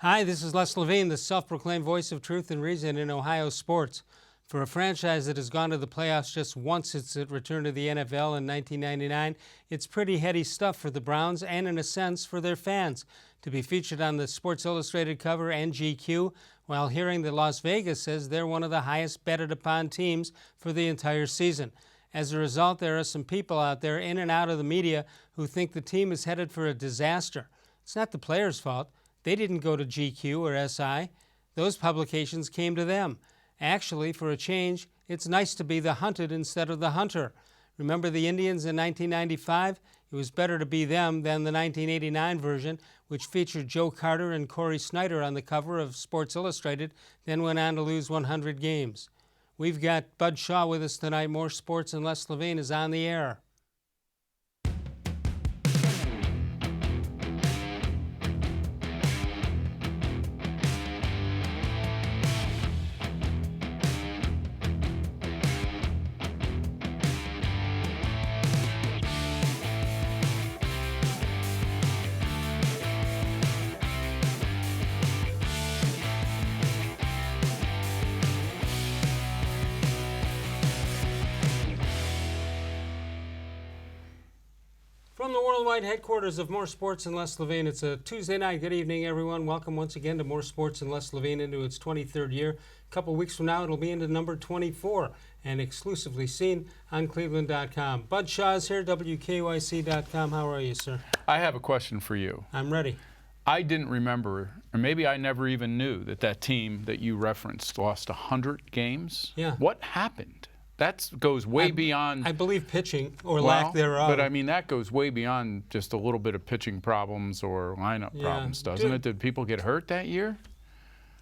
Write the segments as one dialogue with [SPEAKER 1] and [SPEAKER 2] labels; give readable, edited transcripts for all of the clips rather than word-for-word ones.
[SPEAKER 1] Hi, this is Les-Levine, the self-proclaimed voice of truth and reason in Ohio sports. For a franchise that has gone to the playoffs just once since it returned to the NFL in 1999, it's pretty heady stuff for the Browns and, in a sense, for their fans. To be featured on the Sports Illustrated cover and GQ, while hearing that Las Vegas says they're one of the highest betted upon teams for the entire season. As a result, there are some people out there in and out of the media who think the team is headed for a disaster. It's not the players' fault. They didn't go to GQ or SI. Those publications came to them. Actually, for a change, it's nice to be the hunted instead of the hunter. Remember the Indians in 1995? It was better to be them than the 1989 version, which featured Joe Carter and Corey Snyder on the cover of Sports Illustrated, then went on to lose 100 games. We've got Bud Shaw with us tonight. More Sports and Les-Levine is on the air. From the worldwide headquarters of More Sports and Les-Levine, it's a Tuesday night. Good evening, everyone. Welcome once again to More Sports and Les-Levine into its 23rd year. A couple weeks from now, it'll be into number 24 and exclusively seen on cleveland.com. Bud Shaw is here, WKYC.com. How are you, sir?
[SPEAKER 2] I have a question for you.
[SPEAKER 1] I'm ready.
[SPEAKER 2] I didn't remember, or maybe I never even knew, that team that you referenced lost 100 games.
[SPEAKER 1] Yeah.
[SPEAKER 2] What happened? That goes way beyond...
[SPEAKER 1] I believe pitching or lack thereof.
[SPEAKER 2] But, I mean, that goes way beyond just a little bit of pitching problems or lineup problems, doesn't it? Did people get hurt that year?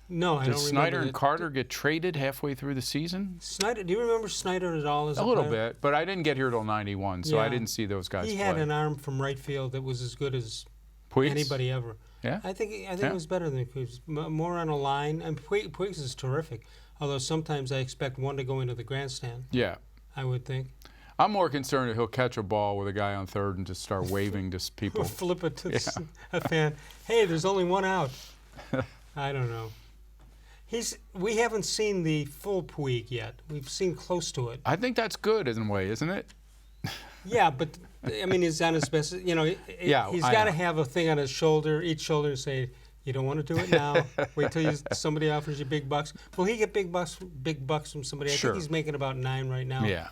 [SPEAKER 1] No, I don't remember.
[SPEAKER 2] Did Snyder and Carter get traded halfway through the season?
[SPEAKER 1] Snyder, do you remember Snyder at all as a
[SPEAKER 2] little
[SPEAKER 1] player?
[SPEAKER 2] bit, but I didn't get here till 91, so I didn't see those guys play.
[SPEAKER 1] He had an arm from right field that was as good as
[SPEAKER 2] Puigs?
[SPEAKER 1] Anybody ever.
[SPEAKER 2] Yeah?
[SPEAKER 1] I think it was better than Puigs. More on a line. And Puigs is terrific, although sometimes I expect one to go into the grandstand.
[SPEAKER 2] Yeah.
[SPEAKER 1] I would think.
[SPEAKER 2] I'm more concerned that he'll catch a ball with a guy on third and just start waving to people.
[SPEAKER 1] Or flip it to a fan. Hey, there's only one out. I don't know. We haven't seen the full Puig yet. We've seen close to it.
[SPEAKER 2] I think that's good in a way, isn't it?
[SPEAKER 1] Yeah, but I mean, he's on his best. You know, he's got to have a thing on his shoulder, each shoulder, and say, "You don't want to do it now. Wait till somebody offers you big bucks." Will he get big bucks from somebody? I think he's making about 9 right now.
[SPEAKER 2] Yeah,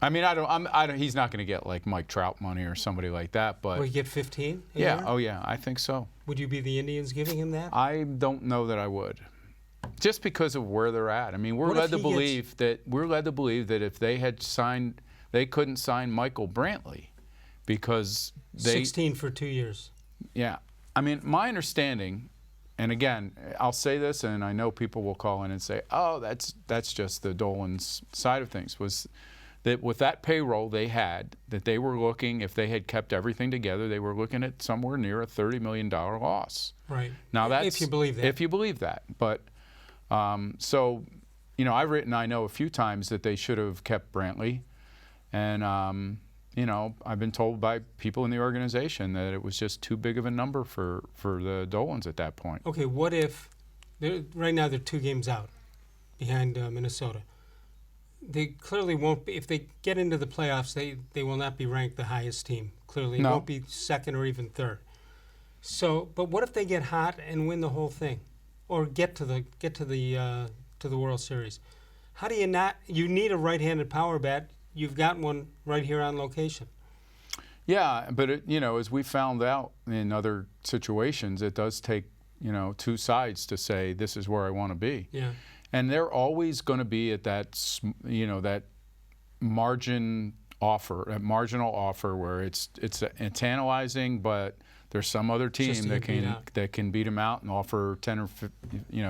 [SPEAKER 2] I mean, I don't. He's not going to get like Mike Trout money or somebody like that. But
[SPEAKER 1] will he get 15?
[SPEAKER 2] Yeah. Oh yeah, I think so.
[SPEAKER 1] Would you be the Indians giving him that?
[SPEAKER 2] I don't know that I would, just because of where they're at. I mean, we're led to believe that if they had signed, they couldn't sign Michael Brantley because
[SPEAKER 1] 16 for 2 years.
[SPEAKER 2] Yeah, I mean, my understanding. And again, I'll say this, and I know people will call in and say, "Oh, that's just the Dolan's side of things." Was that with that payroll they had, that they were looking, if they had kept everything together, they were looking at somewhere near a $30 million loss.
[SPEAKER 1] Right.
[SPEAKER 2] Now that's
[SPEAKER 1] if you believe that.
[SPEAKER 2] If you believe that, but so you know, I've written, I know a few times that they should have kept Brantley, and you know, I've been told by people in the organization that it was just too big of a number for the Dolans at that point.
[SPEAKER 1] Okay, what if, right now they're 2 games out behind Minnesota. They clearly won't be, if they get into the playoffs, they will not be ranked the highest team. Clearly,
[SPEAKER 2] No.
[SPEAKER 1] It won't be second or even third. So, but what if they get hot and win the whole thing, or get to the World Series? How do you not? You need a right-handed power bat. You've got one right here on location.
[SPEAKER 2] Yeah, but you know, as we found out in other situations, it does take, you know, 2 sides to say this is where I want to be.
[SPEAKER 1] Yeah.
[SPEAKER 2] And they're always going to be at that, you know, that marginal offer where it's tantalizing, but there's some other team that can beat them out and offer 10 or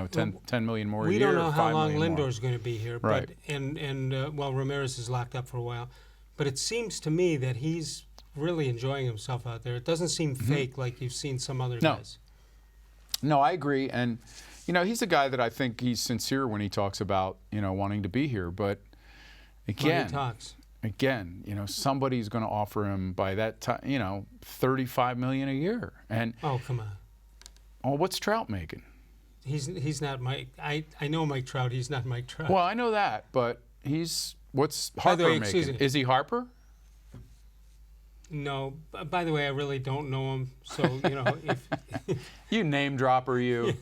[SPEAKER 2] 10 million more a year.
[SPEAKER 1] We don't know how long Lindor's going to be here,
[SPEAKER 2] right?
[SPEAKER 1] But and well, Ramirez is locked up for a while, but it seems to me that he's really enjoying himself out there. It doesn't seem fake like you've seen some other guys.
[SPEAKER 2] No, I agree, and you know, he's a guy that I think he's sincere when he talks about, you know, wanting to be here, but again,
[SPEAKER 1] money talks.
[SPEAKER 2] Again, you know, somebody's going to offer him by that time, you know, $35 million a year. And
[SPEAKER 1] oh, come on.
[SPEAKER 2] Oh, what's Trout making?
[SPEAKER 1] He's not Mike. I know Mike Trout. He's not Mike Trout.
[SPEAKER 2] Well, I know that, but what's
[SPEAKER 1] By the
[SPEAKER 2] Harper
[SPEAKER 1] way, excuse
[SPEAKER 2] making?
[SPEAKER 1] me.
[SPEAKER 2] Is he Harper?
[SPEAKER 1] No. By the way, I really don't know him. So if
[SPEAKER 2] You name dropper, you.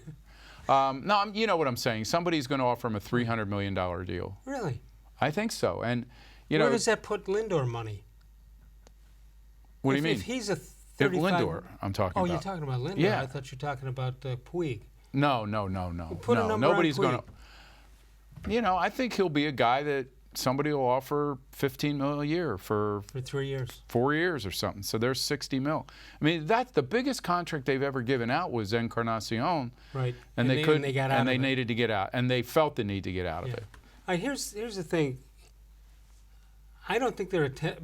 [SPEAKER 2] No, you know what I'm saying. Somebody's going to offer him a $300 million deal.
[SPEAKER 1] really,
[SPEAKER 2] I think so. And
[SPEAKER 1] where does that put Lindor money?
[SPEAKER 2] What do you mean?
[SPEAKER 1] If he's a
[SPEAKER 2] If
[SPEAKER 1] 35.
[SPEAKER 2] Lindor, I'm talking
[SPEAKER 1] Oh,
[SPEAKER 2] about.
[SPEAKER 1] you're talking about Lindor.
[SPEAKER 2] Yeah.
[SPEAKER 1] I thought you were talking about Puig.
[SPEAKER 2] No.
[SPEAKER 1] Put a number on
[SPEAKER 2] Nobody's
[SPEAKER 1] Puig.
[SPEAKER 2] going to. I think he'll be a guy that somebody will offer $15 million a year for
[SPEAKER 1] 3 years.
[SPEAKER 2] 4 years or something. So there's $60 million. I mean, that's the biggest contract they've ever given out was Encarnacion.
[SPEAKER 1] Right.
[SPEAKER 2] And they couldn't.
[SPEAKER 1] And they got out
[SPEAKER 2] and
[SPEAKER 1] of
[SPEAKER 2] they
[SPEAKER 1] it.
[SPEAKER 2] needed to get out. And they felt the need to get out of it.
[SPEAKER 1] All right, here's the thing. I don't think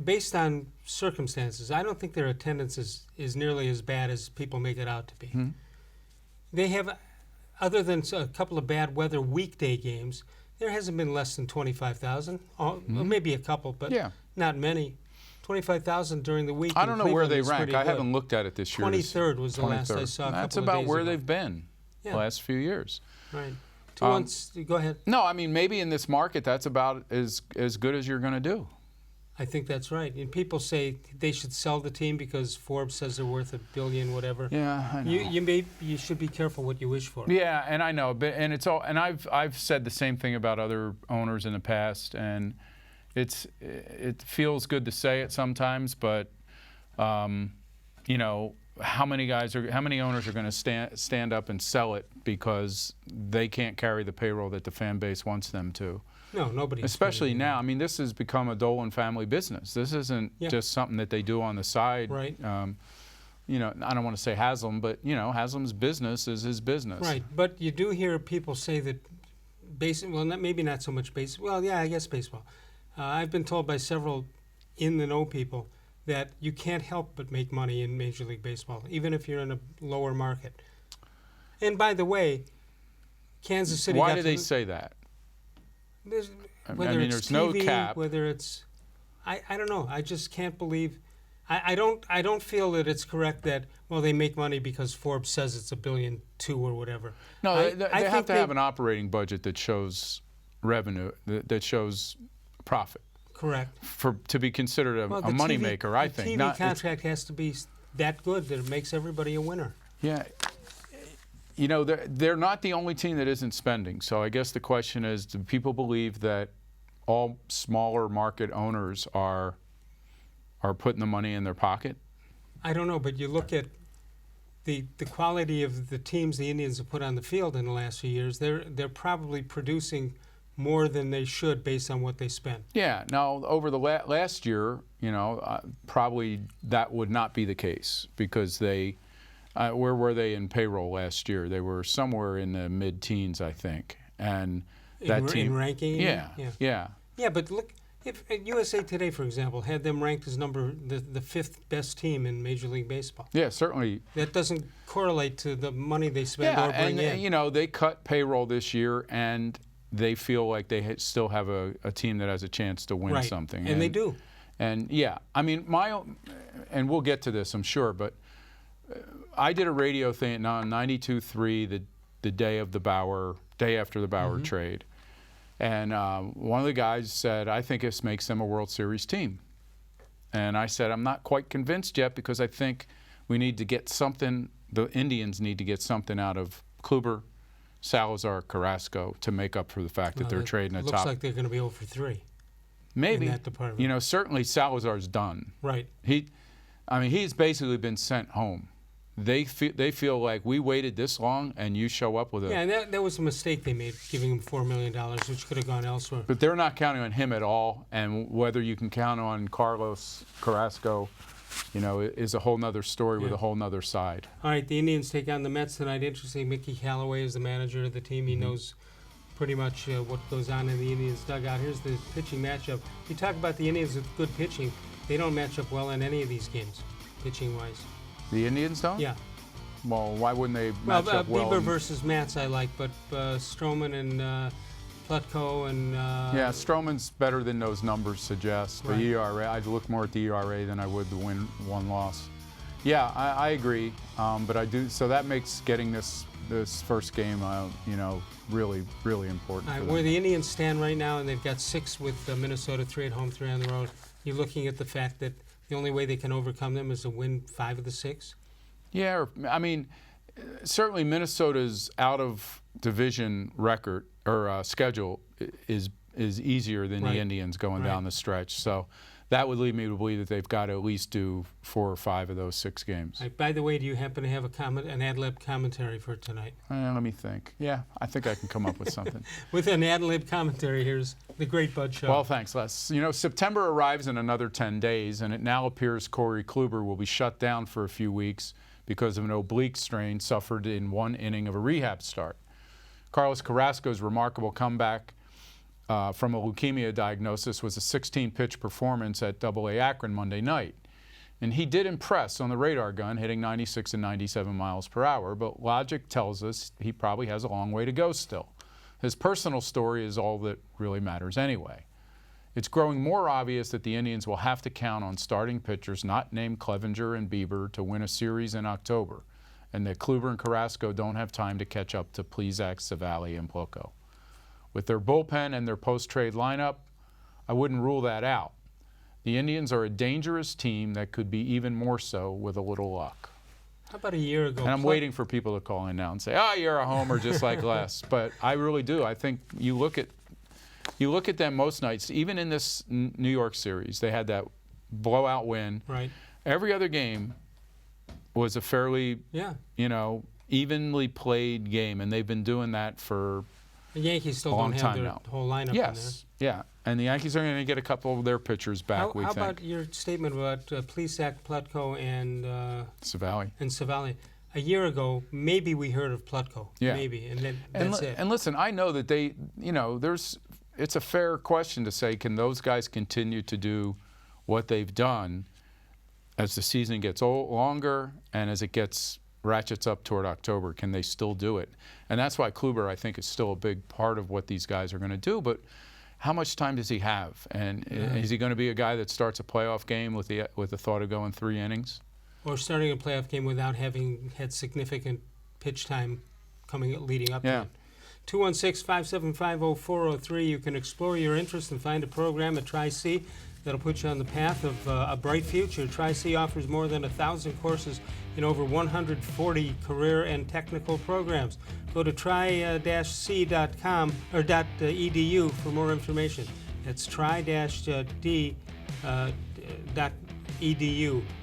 [SPEAKER 1] based on circumstances, I don't think their attendance is nearly as bad as people make it out to be.
[SPEAKER 2] Hmm.
[SPEAKER 1] They have, other than a couple of bad weather weekday games, there hasn't been less than 25,000. Maybe a couple, but
[SPEAKER 2] Yeah.
[SPEAKER 1] not many. 25,000 during the week.
[SPEAKER 2] I
[SPEAKER 1] in
[SPEAKER 2] don't know where
[SPEAKER 1] Cleveland
[SPEAKER 2] they
[SPEAKER 1] is
[SPEAKER 2] rank.
[SPEAKER 1] pretty
[SPEAKER 2] I
[SPEAKER 1] good.
[SPEAKER 2] haven't looked at it this year.
[SPEAKER 1] 23rd was the last I
[SPEAKER 2] 23rd.
[SPEAKER 1] saw a
[SPEAKER 2] That's
[SPEAKER 1] couple of
[SPEAKER 2] about
[SPEAKER 1] days
[SPEAKER 2] where
[SPEAKER 1] ago.
[SPEAKER 2] they've been
[SPEAKER 1] Yeah.
[SPEAKER 2] the last few years.
[SPEAKER 1] Right. 2 months. Go ahead.
[SPEAKER 2] No, I mean, maybe in this market, that's about as good as you're going to do.
[SPEAKER 1] I think that's right. And people say they should sell the team because Forbes says they're worth $1 billion, whatever.
[SPEAKER 2] Yeah, I know.
[SPEAKER 1] You should be careful what you wish for.
[SPEAKER 2] Yeah, and I know, but it's all. And I've said the same thing about other owners in the past, and it feels good to say it sometimes, but how many owners are going to stand up and sell it because they can't carry the payroll that the fan base wants them to?
[SPEAKER 1] No, nobody.
[SPEAKER 2] Especially now. I mean, this has become a Dolan family business. This isn't just something that they do on the side.
[SPEAKER 1] Right.
[SPEAKER 2] I don't want to say Haslam, but Haslam's business is his business.
[SPEAKER 1] Right, but you do hear people say that maybe not so much baseball. Well, yeah, I guess baseball. I've been told by several in-the-know people that you can't help but make money in Major League Baseball, even if you're in a lower market. And by the way, Kansas City.
[SPEAKER 2] Why do they say that?
[SPEAKER 1] Whether it's
[SPEAKER 2] there's
[SPEAKER 1] TV,
[SPEAKER 2] no cap.
[SPEAKER 1] whether it's, I don't know. I just can't believe. I don't feel that it's correct that they make money because Forbes says it's $1.2 billion or whatever.
[SPEAKER 2] No, they have to have an operating budget that shows revenue, that shows profit.
[SPEAKER 1] Correct.
[SPEAKER 2] To be considered a moneymaker, I think.
[SPEAKER 1] The TV contract has to be that good that it makes everybody a winner.
[SPEAKER 2] Yeah. They're not the only team that isn't spending. So I guess the question is, do people believe that all smaller market owners are putting the money in their pocket?
[SPEAKER 1] I don't know, but you look at the quality of the teams the Indians have put on the field in the last few years. They're probably producing more than they should based on what they spend.
[SPEAKER 2] Yeah. Now, over the last year, probably that would not be the case because they. Where were they in payroll last year? They were somewhere in the mid-teens, I think. And that team
[SPEAKER 1] in ranking.
[SPEAKER 2] Yeah.
[SPEAKER 1] Yeah, but look, if USA Today, for example, had them ranked as the fifth best team in Major League Baseball.
[SPEAKER 2] Yeah, certainly.
[SPEAKER 1] That doesn't correlate to the money they spend or bring in.
[SPEAKER 2] And they cut payroll this year, and they feel like they still have a team that has a chance to win something.
[SPEAKER 1] And they do.
[SPEAKER 2] And yeah, I mean, and we'll get to this, I'm sure, but. I did a radio thing on 92.3 the day after the Bauer trade. And one of the guys said, I think this makes them a World Series team. And I said, I'm not quite convinced yet because I think we need to get something, the Indians need to get something out of Kluber, Salazar, Carrasco to make up for the fact that they're trading a top.
[SPEAKER 1] Looks like they're going to be 0 for 3.
[SPEAKER 2] Maybe.
[SPEAKER 1] In that department.
[SPEAKER 2] Certainly Salazar's done.
[SPEAKER 1] Right.
[SPEAKER 2] He's basically been sent home. They feel like we waited this long and you show up with
[SPEAKER 1] Yeah, and that was a mistake they made, giving him $4 million, which could have gone elsewhere.
[SPEAKER 2] But they're not counting on him at all, and whether you can count on Carlos-Carrasco, is a whole nother story with a whole nother side.
[SPEAKER 1] All right, the Indians take on the Mets tonight. Interesting, Mickey Callaway is the manager of the team. He knows pretty much what goes on in the Indians' dugout. Here's the pitching matchup. You talk about the Indians with good pitching. They don't match up well in any of these games, pitching-wise.
[SPEAKER 2] The Indians don't?
[SPEAKER 1] Yeah.
[SPEAKER 2] Well, why wouldn't they match up well?
[SPEAKER 1] Bieber versus Matz I like, but Stroman and Plutko and...
[SPEAKER 2] yeah, Stroman's better than those numbers suggest.
[SPEAKER 1] Right.
[SPEAKER 2] The ERA, I'd look more at the ERA than I would the win-1 loss. Yeah, I agree, but I do. So that makes getting this this first game, really, really important.
[SPEAKER 1] All right,
[SPEAKER 2] for them.
[SPEAKER 1] where the Indians stand right now, and they've got 6 with Minnesota, 3 at home, 3 on the road, you're looking at the fact that the only way they can overcome them is to win 5 of the 6?
[SPEAKER 2] Yeah, I mean, certainly Minnesota's out-of-division record or schedule is easier than the Indians going down the stretch. So that would lead me to believe that they've got to at least do 4 or 5 of those 6 games.
[SPEAKER 1] Right, by the way, do you happen to have an ad-lib commentary for tonight?
[SPEAKER 2] Let me think. Yeah, I think I can come up with something.
[SPEAKER 1] With an ad-lib commentary, here's the Great Bud Show.
[SPEAKER 2] Well, thanks, Les. September arrives in another 10 days, and it now appears Corey-Kluber will be shut down for a few weeks because of an oblique strain suffered in 1 inning of a rehab start. Carlos-Carrasco's remarkable comeback from a leukemia diagnosis was a 16-pitch performance at AA Akron Monday night. And he did impress on the radar gun, hitting 96 and 97 miles per hour, but logic tells us he probably has a long way to go still. His personal story is all that really matters anyway. It's growing more obvious that the Indians will have to count on starting pitchers not named Clevinger and Bieber to win a series in October, and that Kluber and Carrasco don't have time to catch up to Plesac, Civale, and Plutko. With their bullpen and their post-trade lineup, I wouldn't rule that out. The Indians are a dangerous team that could be even more so with a little luck.
[SPEAKER 1] How about a year ago?
[SPEAKER 2] And I'm waiting for people to call in now and say, you're a homer just like Les. But I really do. I think you look at them most nights, even in this New York series, they had that blowout win.
[SPEAKER 1] Right.
[SPEAKER 2] Every other game was a fairly, evenly played game, and they've been doing that for
[SPEAKER 1] the Yankees still don't have their whole lineup in there.
[SPEAKER 2] Yes, yeah. And the Yankees are going to get a couple of their pitchers back, we think.
[SPEAKER 1] How about your statement about Plesac, Plutko, and
[SPEAKER 2] Civale?
[SPEAKER 1] A year ago, maybe we heard of Plutko.
[SPEAKER 2] Yeah.
[SPEAKER 1] Maybe, and then that's it.
[SPEAKER 2] And listen, I know that they, it's a fair question to say, can those guys continue to do what they've done as the season gets longer and as it ratchets up toward October? Can they still do it? And that's why Kluber, I think, is still a big part of what these guys are going to do. But how much time does he have? And is he going to be a guy that starts a playoff game with the thought of going 3 innings?
[SPEAKER 1] Or starting a playoff game without having had significant pitch time leading up to it. 216-575-0403. You can explore your interest and find a program at Tri-C that'll put you on the path of a bright future. Tri-C offers more than 1,000 courses in over 140 career and technical programs. Go to tri-c.com or .edu for more information. That's tri-d.edu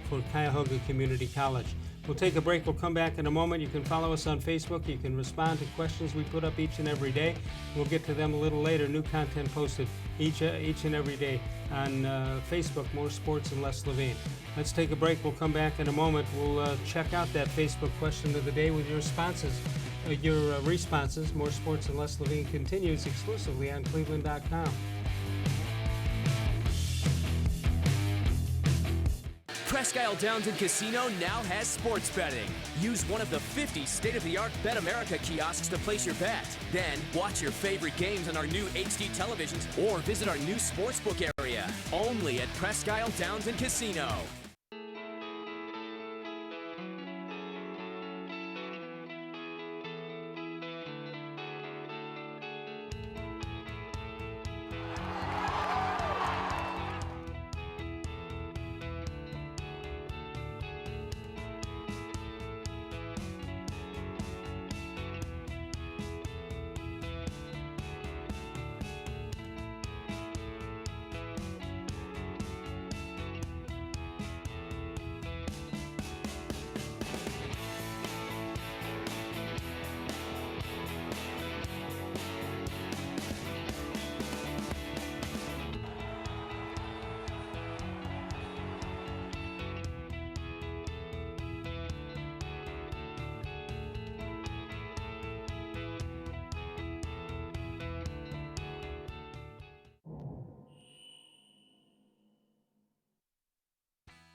[SPEAKER 1] for Cuyahoga Community College. We'll take a break. We'll come back in a moment. You can follow us on Facebook. You can respond to questions we put up each and every day. We'll get to them a little later. New content posted each and every day on Facebook, More Sports and Les-Levine. Let's take a break. We'll come back in a moment. We'll check out that Facebook question of the day with your responses. More Sports and Les-Levine continues exclusively on cleveland.com.
[SPEAKER 3] Presque Isle Downton Casino now has sports betting. Use one of the 50 state-of-the-art Bet America kiosks to place your bet. Then, watch your favorite games on our new HD televisions or visit our new sportsbook area. Only at Presque Isle Downton Casino.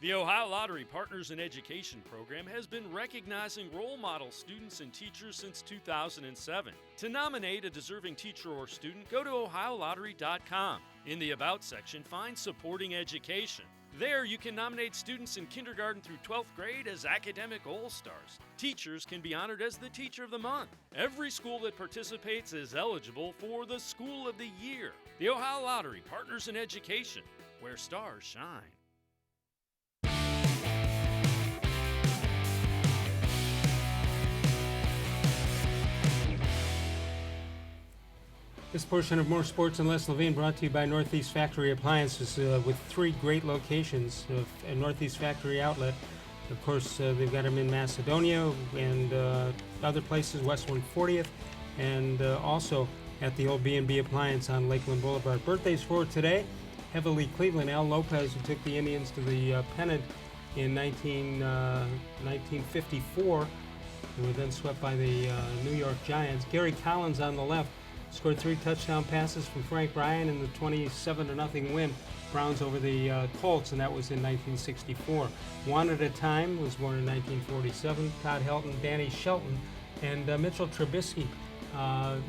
[SPEAKER 4] The Ohio Lottery Partners in Education program has been recognizing role model students and teachers since 2007. To nominate a deserving teacher or student, go to OhioLottery.com. In the About section, find Supporting Education. There, you can nominate students in kindergarten through 12th grade as academic all-stars. Teachers can be honored as the Teacher of the Month. Every school that participates is eligible for the School of the Year. The Ohio Lottery, Partners in Education, where stars shine.
[SPEAKER 1] This portion of More Sports and Less Levine brought to you by Northeast Factory Appliances with 3 great locations of a Northeast Factory outlet. Of course, they've got them in Macedonia and other places, West 140th, and also at the old B&B Appliance on Lakeland Boulevard. Birthdays for today, heavily Cleveland. Al Lopez, who took the Indians to the pennant in 1954, who were then swept by the New York Giants. Gary Collins on the left. Scored 3 touchdown passes from Frank Ryan in the 27-0 win, Browns over the Colts, and that was in 1964. One at a Time was born in 1947. Todd Helton, Danny Shelton, and Mitchell Trubisky of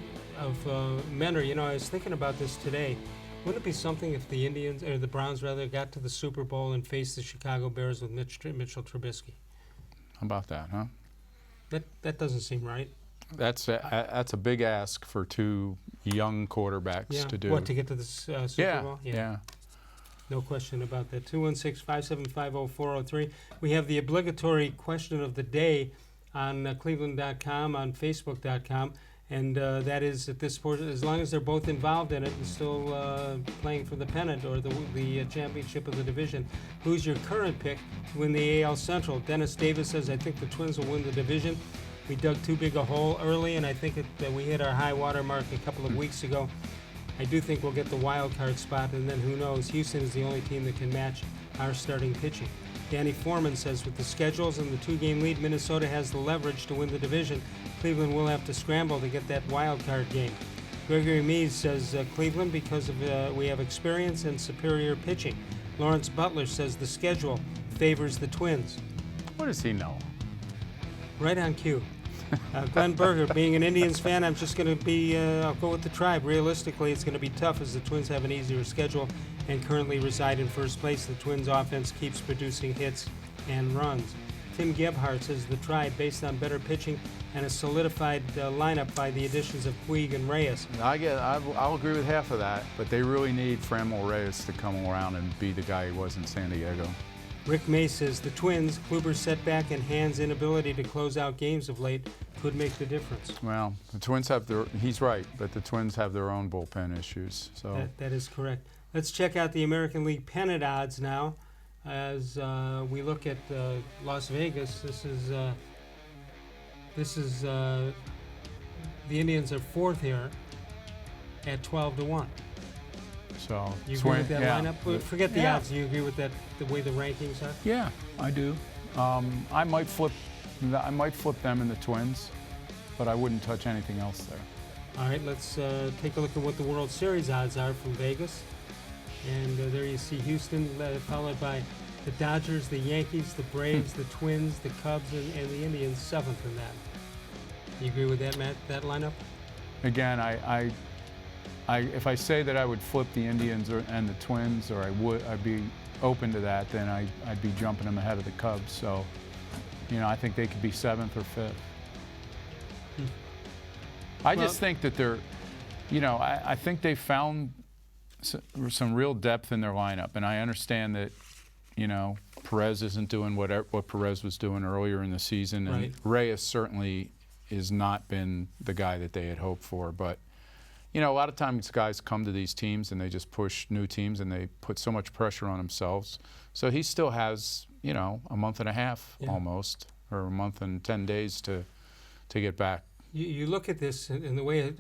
[SPEAKER 1] Mentor. You know, I was thinking about this today. Wouldn't it be something if the Indians, or the Browns rather, got to the Super Bowl and faced the Chicago Bears with Mitchell Trubisky?
[SPEAKER 2] How about that, huh?
[SPEAKER 1] That doesn't seem right.
[SPEAKER 2] That's a big ask for 2 young quarterbacks to do.
[SPEAKER 1] What, to get to the Super Bowl?
[SPEAKER 2] Yeah.
[SPEAKER 1] No question about that. 216-575-0403. We have the obligatory question of the day on cleveland.com, on facebook.com, and that is at this point, as long as they're both involved in it and still playing for the pennant or the championship of the division, who's your current pick to win the AL Central? Dennis Davis says, I think the Twins will win the division. We dug too big a hole early, and I think that we hit our high water mark a couple of weeks ago. I do think we'll get the wild card spot, and then who knows? Houston is the only team that can match our starting pitching. Danny Foreman says, with the schedules and the 2-game lead, Minnesota has the leverage to win the division. Cleveland will have to scramble to get that wild card game. Gregory Mees says, Cleveland, because of we have experience and superior pitching. Lawrence Butler says the schedule favors the Twins.
[SPEAKER 2] What does he know?
[SPEAKER 1] Right on cue. Glenn Berger, being an Indians fan, I'm just going to be, I'll go with the Tribe. Realistically, it's going to be tough as the Twins have an easier schedule and currently reside in first place. The Twins' offense keeps producing hits and runs. Tim Gebhardt says the Tribe, based on better pitching and a solidified lineup by the additions of Puig and Reyes.
[SPEAKER 2] I'll agree with half of that, but they really need Franmil Reyes to come around and be the guy he was in San Diego.
[SPEAKER 1] Rick May says the Twins, Kluber's setback and Hand's inability to close out games of late could make the difference.
[SPEAKER 2] Well, the Twins have he's right, but the Twins have their own bullpen issues. So
[SPEAKER 1] that is correct. Let's check out the American League pennant odds now as we look at Las Vegas. This is the Indians are 4th here at 12-1.
[SPEAKER 2] So
[SPEAKER 1] you agree with that lineup? Forget the odds. Do you agree with that? The way the rankings are?
[SPEAKER 2] Yeah, I do. I might flip them in the Twins, but I wouldn't touch anything else there.
[SPEAKER 1] All right, let's take a look at what the World Series odds are from Vegas. And there you see Houston, followed by the Dodgers, the Yankees, the Braves, the Twins, the Cubs, and the Indians 7th in that. You agree with that, Matt? That lineup?
[SPEAKER 2] Again, if I say that I would flip the Indians and the Twins, or I'd be open to that, then I'd be jumping them ahead of the Cubs. So, you know, I think they could be 7th or 5th. I just think that they're, you know, I think they found some real depth in their lineup, and I understand that, you know, Perez isn't doing what Perez was doing earlier in the season, and Reyes certainly has not been the guy that they had hoped for, but. You know, a lot of times guys come to these teams and they just push new teams and they put so much pressure on themselves. So he still has, you know, a month and a half almost, or a month and 10 days to get back. You
[SPEAKER 1] look at this and the way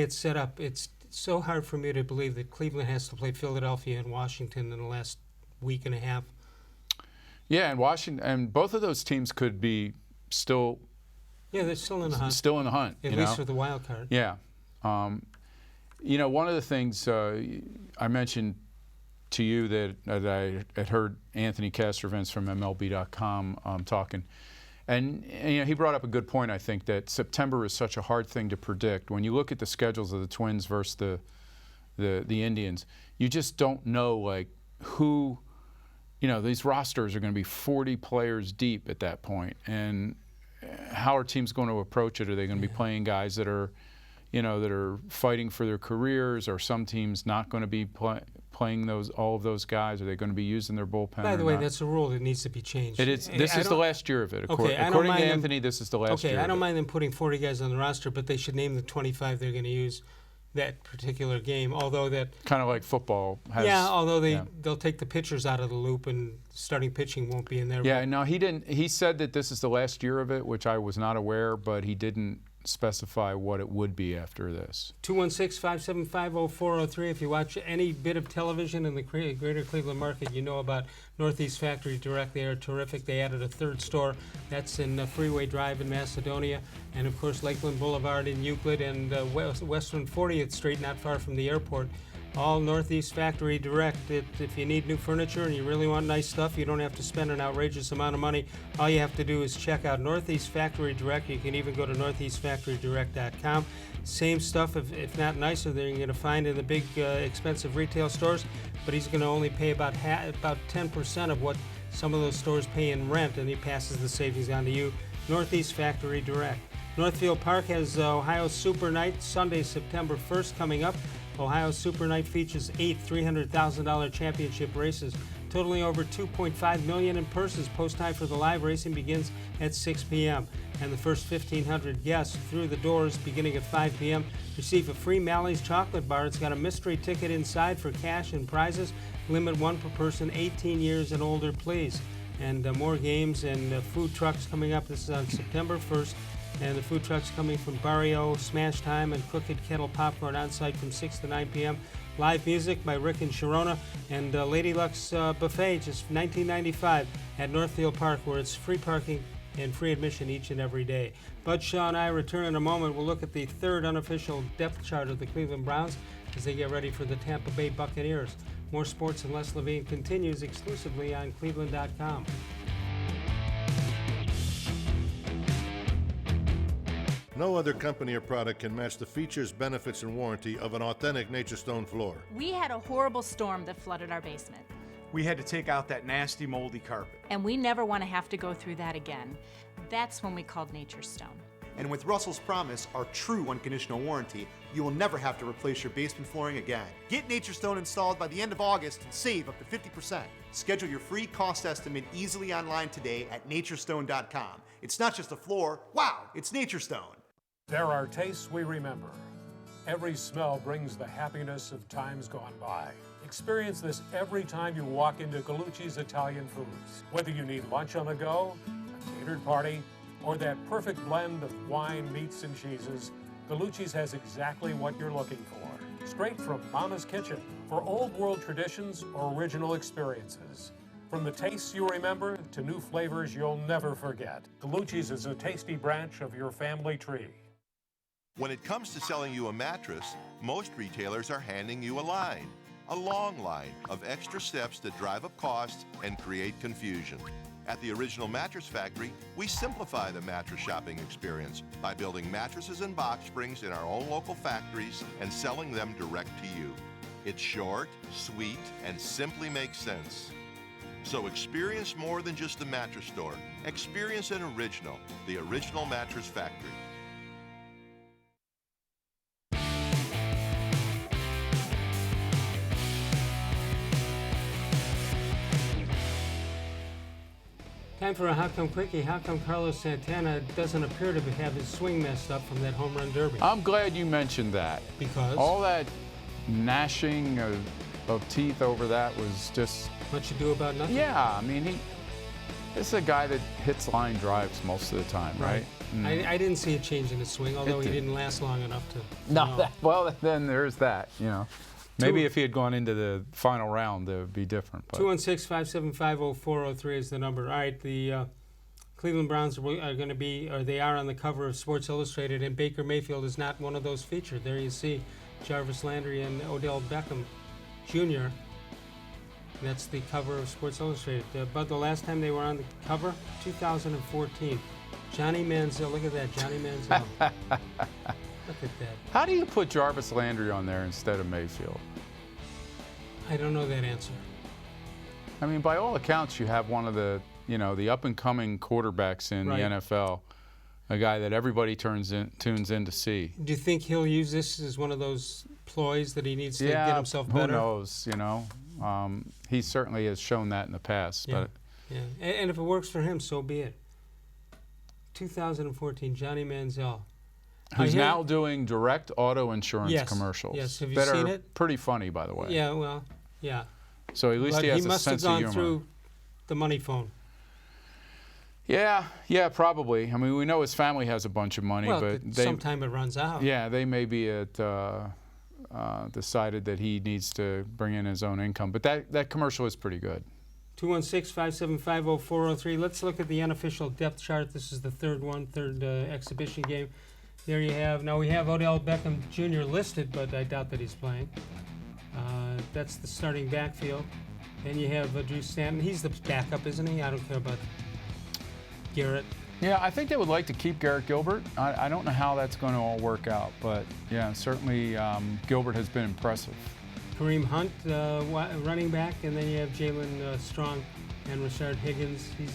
[SPEAKER 1] it's set up, it's so hard for me to believe that Cleveland has to play Philadelphia and Washington in the last week and a half.
[SPEAKER 2] Yeah, and Washington, and both of those teams could be still.
[SPEAKER 1] Yeah, they're still in the hunt.
[SPEAKER 2] Still in the hunt.
[SPEAKER 1] At least for the wild card.
[SPEAKER 2] Yeah. You know, one of the things I mentioned to you that I had heard Anthony Castrovents from MLB.com talking, and you know, he brought up a good point. I think that September is such a hard thing to predict. When you look at the schedules of the Twins versus the Indians, you just don't know like who, these rosters are going to be 40 players deep at that point, and how are teams going to approach it? Are they going to be playing guys that are, that are fighting for their careers, or some teams not going to be playing all of those guys? Are they going to be using their bullpen?
[SPEAKER 1] By the way, that's a rule that needs to be changed.
[SPEAKER 2] It is. This is the last year of it.
[SPEAKER 1] Okay,
[SPEAKER 2] According to Anthony, this is the last year.
[SPEAKER 1] Okay, I don't mind them putting 40 guys on the roster, but they should name the 25 they're going to use that particular game. Although that
[SPEAKER 2] kind of like football has.
[SPEAKER 1] Yeah, although they'll take the pitchers out of the loop and starting pitching won't be in there.
[SPEAKER 2] Yeah, no, he didn't. He said that this is the last year of it, which I was not aware, but he didn't specify what it would be after this.
[SPEAKER 1] 216-575-0403. If you watch any bit of television in the greater Cleveland market, you know about Northeast Factory Direct. They are terrific. They added a third store. That's in Freeway Drive in Macedonia. And, of course, Lakeland Boulevard in Euclid and Western 40th Street, not far from the airport. All Northeast Factory Direct. If you need new furniture and you really want nice stuff, you don't have to spend an outrageous amount of money. All you have to do is check out Northeast Factory Direct. You can even go to northeastfactorydirect.com. Same stuff, if not nicer, than you're going to find in the big expensive retail stores, but he's going to only pay about 10% of what some of those stores pay in rent, and he passes the savings on to you. Northeast Factory Direct. Northfield Park has Ohio Super Night, Sunday, September 1st, coming up. Ohio Super Night features 8 $300,000 championship races, totaling over $2.5 million in purses. Post time for the live racing begins at 6 p.m. And the first 1,500 guests through the doors beginning at 5 p.m. receive a free Mally's chocolate bar. It's got a mystery ticket inside for cash and prizes. Limit 1 per person, 18 years and older, please. And more games and food trucks coming up. This is on September 1st. And the food trucks coming from Barrio, Smash Time, and Crooked Kettle Popcorn on site from 6 to 9 p.m. Live music by Rick and Sharona, and Lady Luck's Buffet, just $19.95 at Northfield Park, where it's free parking and free admission each and every day. Bud Shaw and I return in a moment. We'll look at the third unofficial depth chart of the Cleveland Browns as they get ready for the Tampa Bay Buccaneers. More Sports and Les-Levine continues exclusively on cleveland.com.
[SPEAKER 5] No other company or product can match the features, benefits, and warranty of an authentic Nature Stone floor.
[SPEAKER 6] We had a horrible storm that flooded our basement.
[SPEAKER 7] We had to take out that nasty moldy carpet.
[SPEAKER 6] And we never want to have to go through that again. That's when we called Nature Stone.
[SPEAKER 7] And with Russell's Promise, our true unconditional warranty, you will never have to replace your basement flooring again. Get Nature Stone installed by the end of August and save up to 50%. Schedule your free cost estimate easily online today at naturestone.com. It's not just a floor, wow, it's Nature Stone.
[SPEAKER 8] There are tastes we remember. Every smell brings the happiness of times gone by. Experience this every time you walk into Gallucci's Italian Foods. Whether you need lunch on the go, a catered party, or that perfect blend of wine, meats, and cheeses, Gallucci's has exactly what you're looking for. Straight from Mama's Kitchen for old world traditions or original experiences. From the tastes you remember to new flavors you'll never forget. Gallucci's is a tasty branch of your family tree.
[SPEAKER 9] When it comes to selling you a mattress, most retailers are handing you a long line of extra steps that drive up costs and create confusion. At the Original Mattress Factory, we simplify the mattress shopping experience by building mattresses and box springs in our own local factories and selling them direct to you. It's short, sweet, and simply makes sense. So experience more than just the mattress store. Experience an original, the Original Mattress Factory.
[SPEAKER 1] Time for a How Come Quickie. How come Carlos Santana doesn't appear to have his swing messed up from that home run derby?
[SPEAKER 2] I'm glad you mentioned that.
[SPEAKER 1] Because?
[SPEAKER 2] All that gnashing of teeth over that was just...
[SPEAKER 1] What you do about nothing?
[SPEAKER 2] Yeah, I mean, this is a guy that hits line drives most of the time, right?
[SPEAKER 1] I didn't see a change in his swing, although he didn't last long enough to...
[SPEAKER 2] No, well, then there's that, you know. Maybe if he had gone into the final round, it would be different.
[SPEAKER 1] 216-575-0403 is the number. All right, the Cleveland Browns are going to be, or they are on the cover of Sports Illustrated, and Baker-Mayfield is not one of those featured. There you see Jarvis Landry and odell-beckham-jr. That's the cover of Sports Illustrated. But the last time they were on the cover, 2014. Johnny Manziel, look at that, Johnny Manziel. Look at that.
[SPEAKER 2] How do you put Jarvis Landry on there instead of Mayfield?
[SPEAKER 1] I don't know that answer.
[SPEAKER 2] I mean, by all accounts, you have one of the, the up-and-coming quarterbacks in
[SPEAKER 1] Right.
[SPEAKER 2] the NFL, a guy that everybody tunes in to see.
[SPEAKER 1] Do you think he'll use this as one of those ploys that he needs to
[SPEAKER 2] Yeah,
[SPEAKER 1] get himself better?
[SPEAKER 2] who knows, he certainly has shown that in the past.
[SPEAKER 1] Yeah.
[SPEAKER 2] But
[SPEAKER 1] Yeah, and if it works for him, so be it. 2014, Johnny Manziel.
[SPEAKER 2] who's
[SPEAKER 1] here-
[SPEAKER 2] now doing direct auto insurance
[SPEAKER 1] Yes,
[SPEAKER 2] commercials.
[SPEAKER 1] yes. Have you
[SPEAKER 2] that
[SPEAKER 1] seen
[SPEAKER 2] are
[SPEAKER 1] it?
[SPEAKER 2] pretty funny, by the way.
[SPEAKER 1] Yeah, well, yeah.
[SPEAKER 2] So at least
[SPEAKER 1] But
[SPEAKER 2] he has
[SPEAKER 1] he
[SPEAKER 2] a
[SPEAKER 1] must have
[SPEAKER 2] sense of
[SPEAKER 1] gone
[SPEAKER 2] humor.
[SPEAKER 1] through the money phone.
[SPEAKER 2] Yeah, probably. I mean, we know his family has a bunch of money,
[SPEAKER 1] Well,
[SPEAKER 2] but
[SPEAKER 1] sometime it runs out.
[SPEAKER 2] Yeah, they may be decided that he needs to bring in his own income. But that commercial is pretty good.
[SPEAKER 1] 216-575-0403. Let's look at the unofficial depth chart. This is the third exhibition game. There you have. Now we have Odell-Beckham-Jr. listed, but I doubt that he's playing. That's the starting backfield. Then you have Drew Stanton. He's the backup, isn't he? I don't care about Garrett.
[SPEAKER 2] Yeah, I think they would like to keep Garrett Gilbert. I don't know how that's going to all work out, but yeah, certainly Gilbert has been impressive.
[SPEAKER 1] Kareem Hunt, running back, and then you have Jalen Strong and Rashard Higgins. He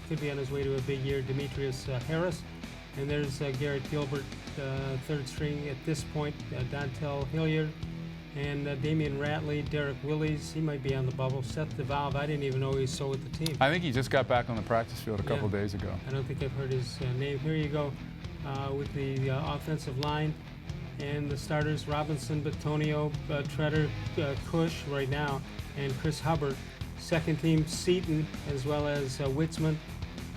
[SPEAKER 1] could be on his way to a big year. Demetrius Harris, and there's Garrett Gilbert, third string at this point. Dontel Hilliard, and Damian Ratley, Derek Willis. He might be on the bubble. Seth DeValve, I didn't even know he was so with the team.
[SPEAKER 2] I think he just got back on the practice field a couple days ago.
[SPEAKER 1] I don't think I've heard his name. Here you go with the offensive line. And the starters, Robinson, Batonio, Treader, Cush right now, and Chris Hubbard. Second team, Seaton, as well as Witzman,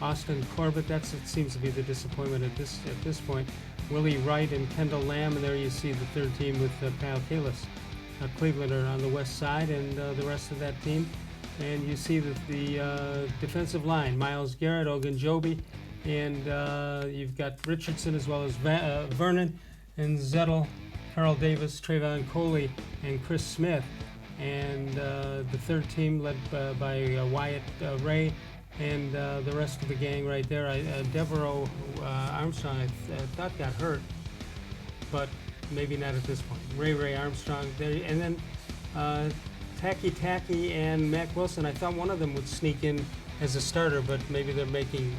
[SPEAKER 1] Austin Corbett. It seems to be the disappointment at this point. Willie Wright and Kendall Lamb, and there you see the third team with Kyle Kalis. Cleveland are on the west side, and the rest of that team. And you see the defensive line, Myles Garrett, Ogunjobi, and you've got Richardson as well as Vernon, and Zettel, Carl Davis, Trayvon Coley, and Chris Smith. And the third team led by Wyatt Ray, and the rest of the gang right there. Devereaux Armstrong, I thought got hurt, but maybe not at this point. Ray Armstrong there, and then Tacky and Mac Wilson. I thought one of them would sneak in as a starter, but maybe they're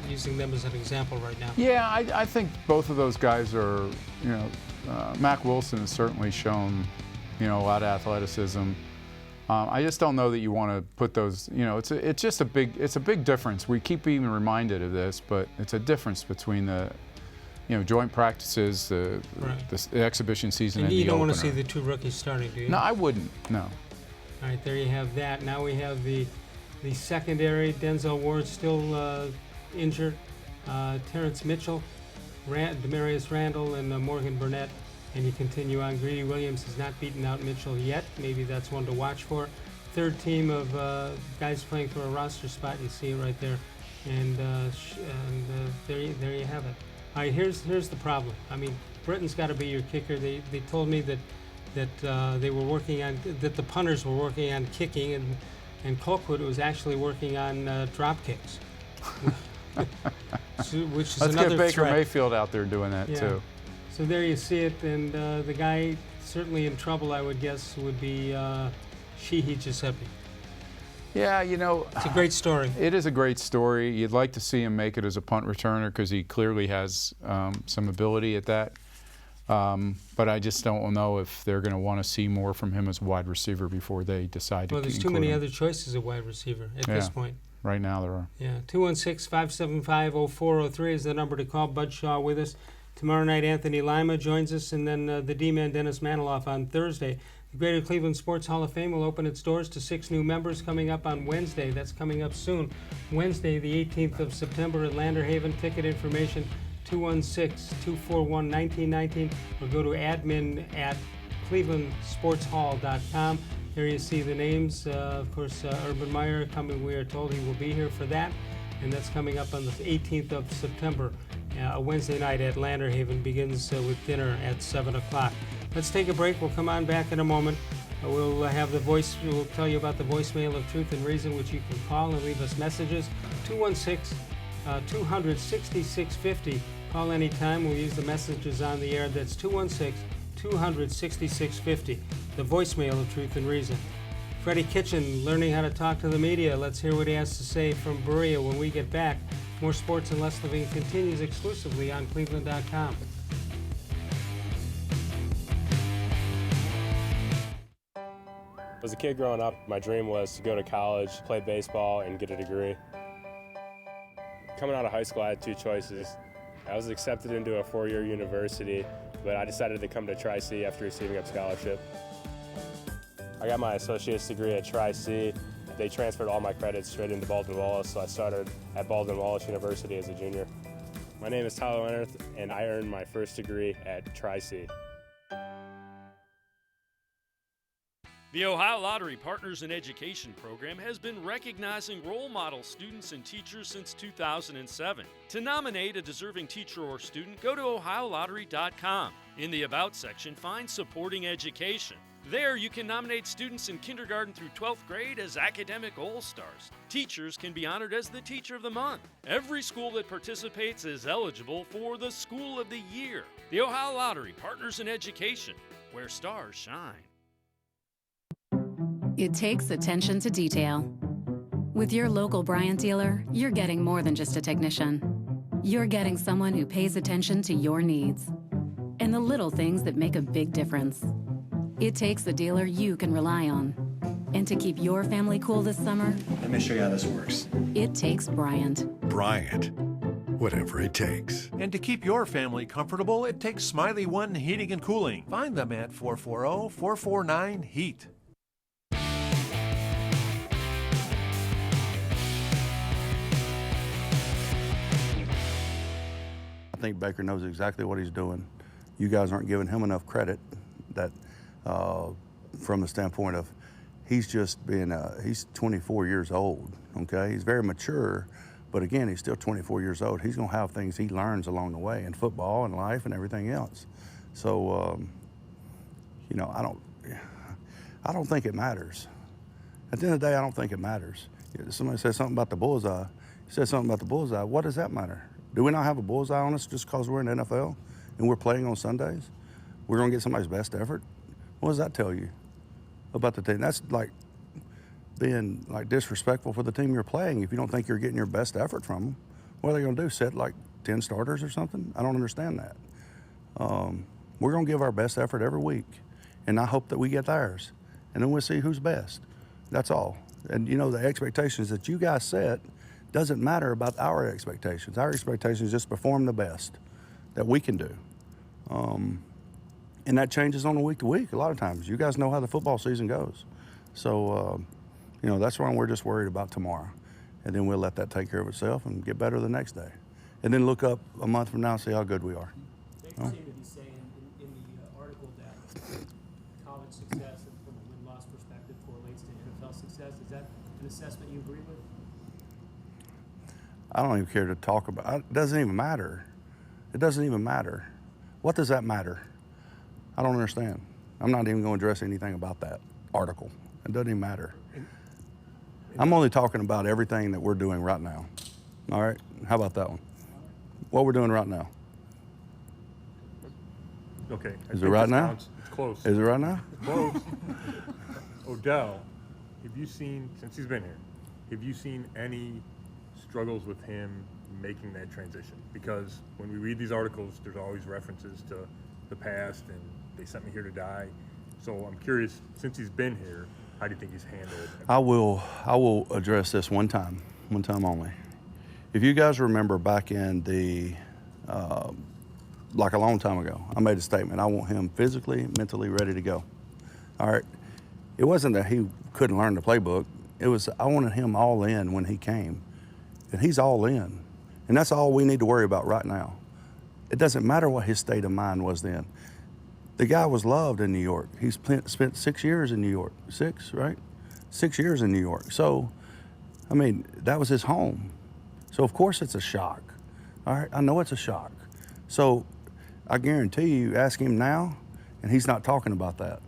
[SPEAKER 1] using them as an example right now.
[SPEAKER 2] Yeah, I think both of those guys are, Mac Wilson has certainly shown, a lot of athleticism. I just don't know that you want to put those, it's just a big difference. We keep being reminded of this, but it's a difference between the, joint practices, the exhibition season, and the
[SPEAKER 1] you don't want to
[SPEAKER 2] opener.
[SPEAKER 1] see the two rookies starting, do you?
[SPEAKER 2] No, I wouldn't, no.
[SPEAKER 1] All right, there you have that. Now we have the secondary. Denzel-Ward still injured. Terrence Mitchell, Demarius Randall, and Morgan Burnett. And you continue on. Greedy Williams has not beaten out Mitchell yet. Maybe that's one to watch for. Third team of guys playing for a roster spot. You see it right there. And there you have it. All right, here's the problem. I mean, Britton's got to be your kicker. They told me that they were working on, that the punters were working on kicking, and Colquitt was actually working on drop kicks, which is
[SPEAKER 2] Let's
[SPEAKER 1] another
[SPEAKER 2] get Baker
[SPEAKER 1] threat.
[SPEAKER 2] Mayfield out there doing that too.
[SPEAKER 1] So there you see it, and the guy certainly in trouble, I would guess, would be Sheehy Giuseppe.
[SPEAKER 2] Yeah,
[SPEAKER 1] It's a great story.
[SPEAKER 2] It is a great story. You'd like to see him make it as a punt returner because he clearly has some ability at that. But I just don't know if they're going to want to see more from him as a wide receiver before they decide to
[SPEAKER 1] Well, there's too
[SPEAKER 2] include
[SPEAKER 1] many
[SPEAKER 2] him.
[SPEAKER 1] other choices at wide receiver at this point.
[SPEAKER 2] Right now there are.
[SPEAKER 1] Yeah, 216-575-0403 is the number to call. Bud Shaw with us. Tomorrow night, Anthony Lima joins us, and then the D-Man, Dennis Maniloff, on Thursday. The Greater Cleveland Sports Hall of Fame will open its doors to 6 new members coming up on Wednesday. That's coming up soon. Wednesday, the 18th of September at Lander Haven. Ticket information, 216-241-1919, or go to admin@clevelandsportshall.com. There you see the names. Of course, Urban Meyer coming. We are told he will be here for that, and that's coming up on the 18th of September. A Wednesday night at Lander Haven begins with dinner at 7 o'clock. Let's take a break. We'll come on back in a moment. We'll have we'll tell you about the voicemail of Truth and Reason, which you can call and leave us messages. 200-6650. Call anytime. We'll use the messages on the air. That's 216-200-6650. The voicemail of Truth and Reason. Freddie Kitchen learning how to talk to the media. Let's hear what he has to say from Berea when we get back. More Sports and Les-levine continues exclusively on cleveland.com.
[SPEAKER 10] As a kid growing up, my dream was to go to college, play baseball, and get a degree. Coming out of high school, I had two choices. I was accepted into a four-year university, but I decided to come to Tri-C after receiving a scholarship. I got my associate's degree at Tri-C. They transferred all my credits straight into Baldwin-Wallace, so I started at Baldwin-Wallace University as a junior. My name is Tyler Leonard, and I earned my first degree at Tri-C.
[SPEAKER 4] The Ohio Lottery Partners in Education program has been recognizing role model students and teachers since 2007. To nominate a deserving teacher or student, go to OhioLottery.com. In the About section, find Supporting Education. There, you can nominate students in kindergarten through 12th grade as academic all-stars. Teachers can be honored as the Teacher of the Month. Every school that participates is eligible for the School of the Year. The Ohio Lottery Partners in Education, where stars shine.
[SPEAKER 11] It takes attention to detail. With your local Bryant dealer, you're getting more than just a technician. You're getting someone who pays attention to your needs and the little things that make a big difference. It takes a dealer you can rely on. And to keep your family cool this summer,
[SPEAKER 12] let me show you how this works.
[SPEAKER 11] It takes Bryant.
[SPEAKER 13] Bryant, whatever it takes.
[SPEAKER 14] And to keep your family comfortable, it takes Smiley One Heating and Cooling. Find them at 440-449-HEAT.
[SPEAKER 15] I think Baker knows exactly what he's doing. You guys aren't giving him enough credit that from the standpoint of he's just being, he's 24 years old, okay? He's very mature, but again, he's still 24 years old. He's gonna have things he learns along the way in football and life and everything else. So, you know, I don't think it matters. At the end of the day, I don't think it matters. Somebody says something about the bullseye. Says something about the bullseye. What does that matter? Do we not have a bullseye on us just because we're in the NFL and we're playing on Sundays? We're going to get somebody's best effort? What does that tell you about the team? That's like being like disrespectful for the team you're playing if you don't think you're getting your best effort from them. What are they going to do, set like 10 starters or something? I don't understand that. We're going to give our best effort every week, and I hope that we get theirs, and then we'll see who's best. That's all. And, you know, the expectations that you guys set doesn't matter about our expectations. Our expectations is just perform the best that we can do. And that changes on a week to week a lot of times. You guys know how the football season goes. So, you know, that's why we're just worried about tomorrow. And then we'll let that take care of itself and get better the next day. And then look up a month from now and see how good we are.
[SPEAKER 16] They seem to be saying in the article that college success from a win-loss perspective correlates to NFL success. Is that an assessment you agree with?
[SPEAKER 15] I don't even care to talk about it. It doesn't even matter. It doesn't even matter. What does that matter? I don't understand. I'm not even going to address anything about that article. It doesn't even matter. I'm only talking about everything that we're doing right now. All right? How about that one? What we're doing right now.
[SPEAKER 17] Okay.
[SPEAKER 15] Is it right now?
[SPEAKER 17] It's close.
[SPEAKER 15] Is it right now?
[SPEAKER 17] Close. Odell, have you seen, since he's been here, have you seen any struggles with him making that transition? Because when we read these articles, there's always references to the past and they sent me here to die. So I'm curious, since he's been here, how do you think he's handled it?
[SPEAKER 15] I will address this one time only. If you guys remember back in the, like a long time ago, I made a statement. I want him physically, mentally ready to go. All right. It wasn't that he couldn't learn the playbook. It was, I wanted him all in when he came. And he's all in. And that's all we need to worry about right now. It doesn't matter what his state of mind was then. The guy was loved in New York. He spent 6 years in New York. 6, right? 6 years in New York. So, I mean, that was his home. So, of course, it's a shock. All right? I know it's a shock. So, I guarantee you, ask him now, and he's not talking about that.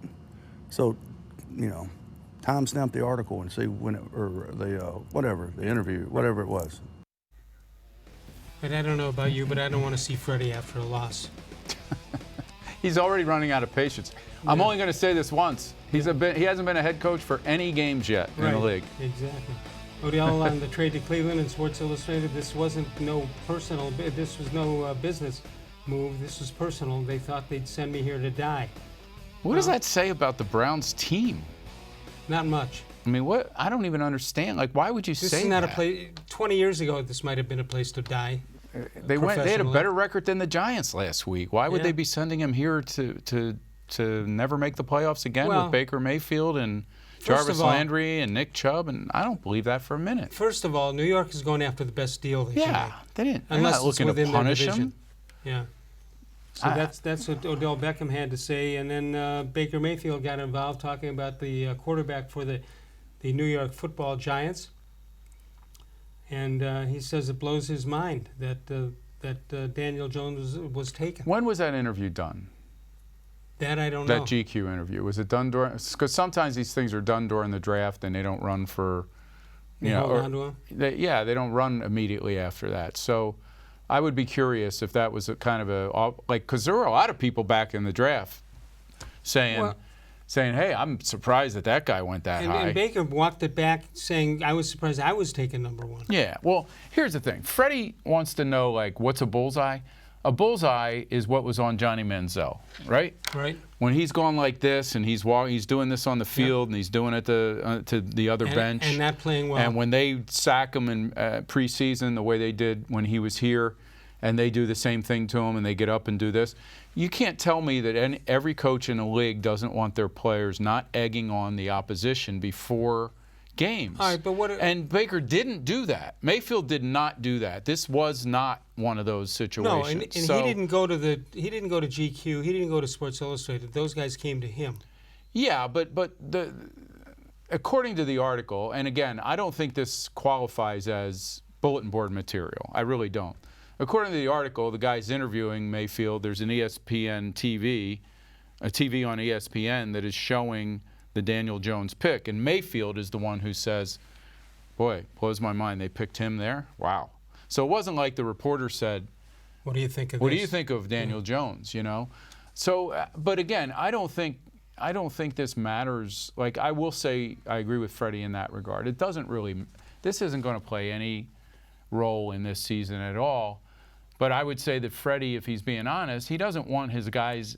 [SPEAKER 15] So, you know, timestamp the article and see when it, or the, whatever, the interview, whatever it was.
[SPEAKER 1] But I don't know about you, but I don't want to see Freddie after a loss.
[SPEAKER 2] He's already running out of patience. Yeah. I'm only going to say this once. He hasn't been a head coach for any games yet in the league.
[SPEAKER 1] Exactly. Odell on the trade to Cleveland and Sports Illustrated. This wasn't no personal. This was no business move. This was personal. They thought they'd send me here to die.
[SPEAKER 2] What does that say about the Browns team?
[SPEAKER 1] Not much.
[SPEAKER 2] I mean, what? I don't even understand. Like, why would you say that?
[SPEAKER 1] This is not a place. 20 years ago, this might have been a place to die.
[SPEAKER 2] They had a better record than the Giants last week. Why would they be sending him here to never make the playoffs again with Baker-Mayfield and Jarvis Landry and Nick Chubb? And I don't believe that for a minute.
[SPEAKER 1] First of all, New York is going after the best deal they can make.
[SPEAKER 2] They didn't.
[SPEAKER 1] Unless
[SPEAKER 2] not looking to punish him.
[SPEAKER 1] Yeah. So that's what Odell Beckham had to say. And then Baker Mayfield got involved talking about the quarterback for the New York Football Giants. And he says it blows his mind that Daniel Jones was taken.
[SPEAKER 2] When was that interview done?
[SPEAKER 1] That I don't know.
[SPEAKER 2] That GQ interview. Was it done during? Because sometimes these things are done during the draft and they don't run for,
[SPEAKER 1] They hold on to him?
[SPEAKER 2] They don't run immediately after that. So I would be curious if that was a kind of because there were a lot of people back in the draft saying, hey, I'm surprised that guy went that high.
[SPEAKER 1] And Baker walked it back saying, I was surprised I was taken number one.
[SPEAKER 2] Yeah, well, here's the thing. Freddie wants to know, like, what's a bullseye? A bullseye is what was on Johnny Manziel, right?
[SPEAKER 1] Right.
[SPEAKER 2] When he's going like this and he's doing this on the field and he's doing it to the other bench.
[SPEAKER 1] And not playing well.
[SPEAKER 2] And when they sack him in preseason the way they did when he was here, and they do the same thing to him and they get up and do this, you can't tell me that every coach in the league doesn't want their players not egging on the opposition before games.
[SPEAKER 1] All right, but
[SPEAKER 2] and Baker didn't do that. Mayfield did not do that. This was not one of those situations.
[SPEAKER 1] No, and he didn't go to GQ. He didn't go to Sports Illustrated. Those guys came to him.
[SPEAKER 2] Yeah, but according to the article, and again, I don't think this qualifies as bulletin board material. I really don't. According to the article, the guy's interviewing Mayfield. There's an ESPN TV, a TV on ESPN that is showing the Daniel Jones pick. And Mayfield is the one who says, boy, blows my mind, they picked him there? Wow. So it wasn't like the reporter said,
[SPEAKER 1] what do you think of this?
[SPEAKER 2] What do you think of Daniel Jones, you know? So, but again, I don't think this matters. Like, I will say I agree with Freddie in that regard. It doesn't really, this isn't going to play any role in this season at all. But I would say that Freddie, if he's being honest, he doesn't want his guys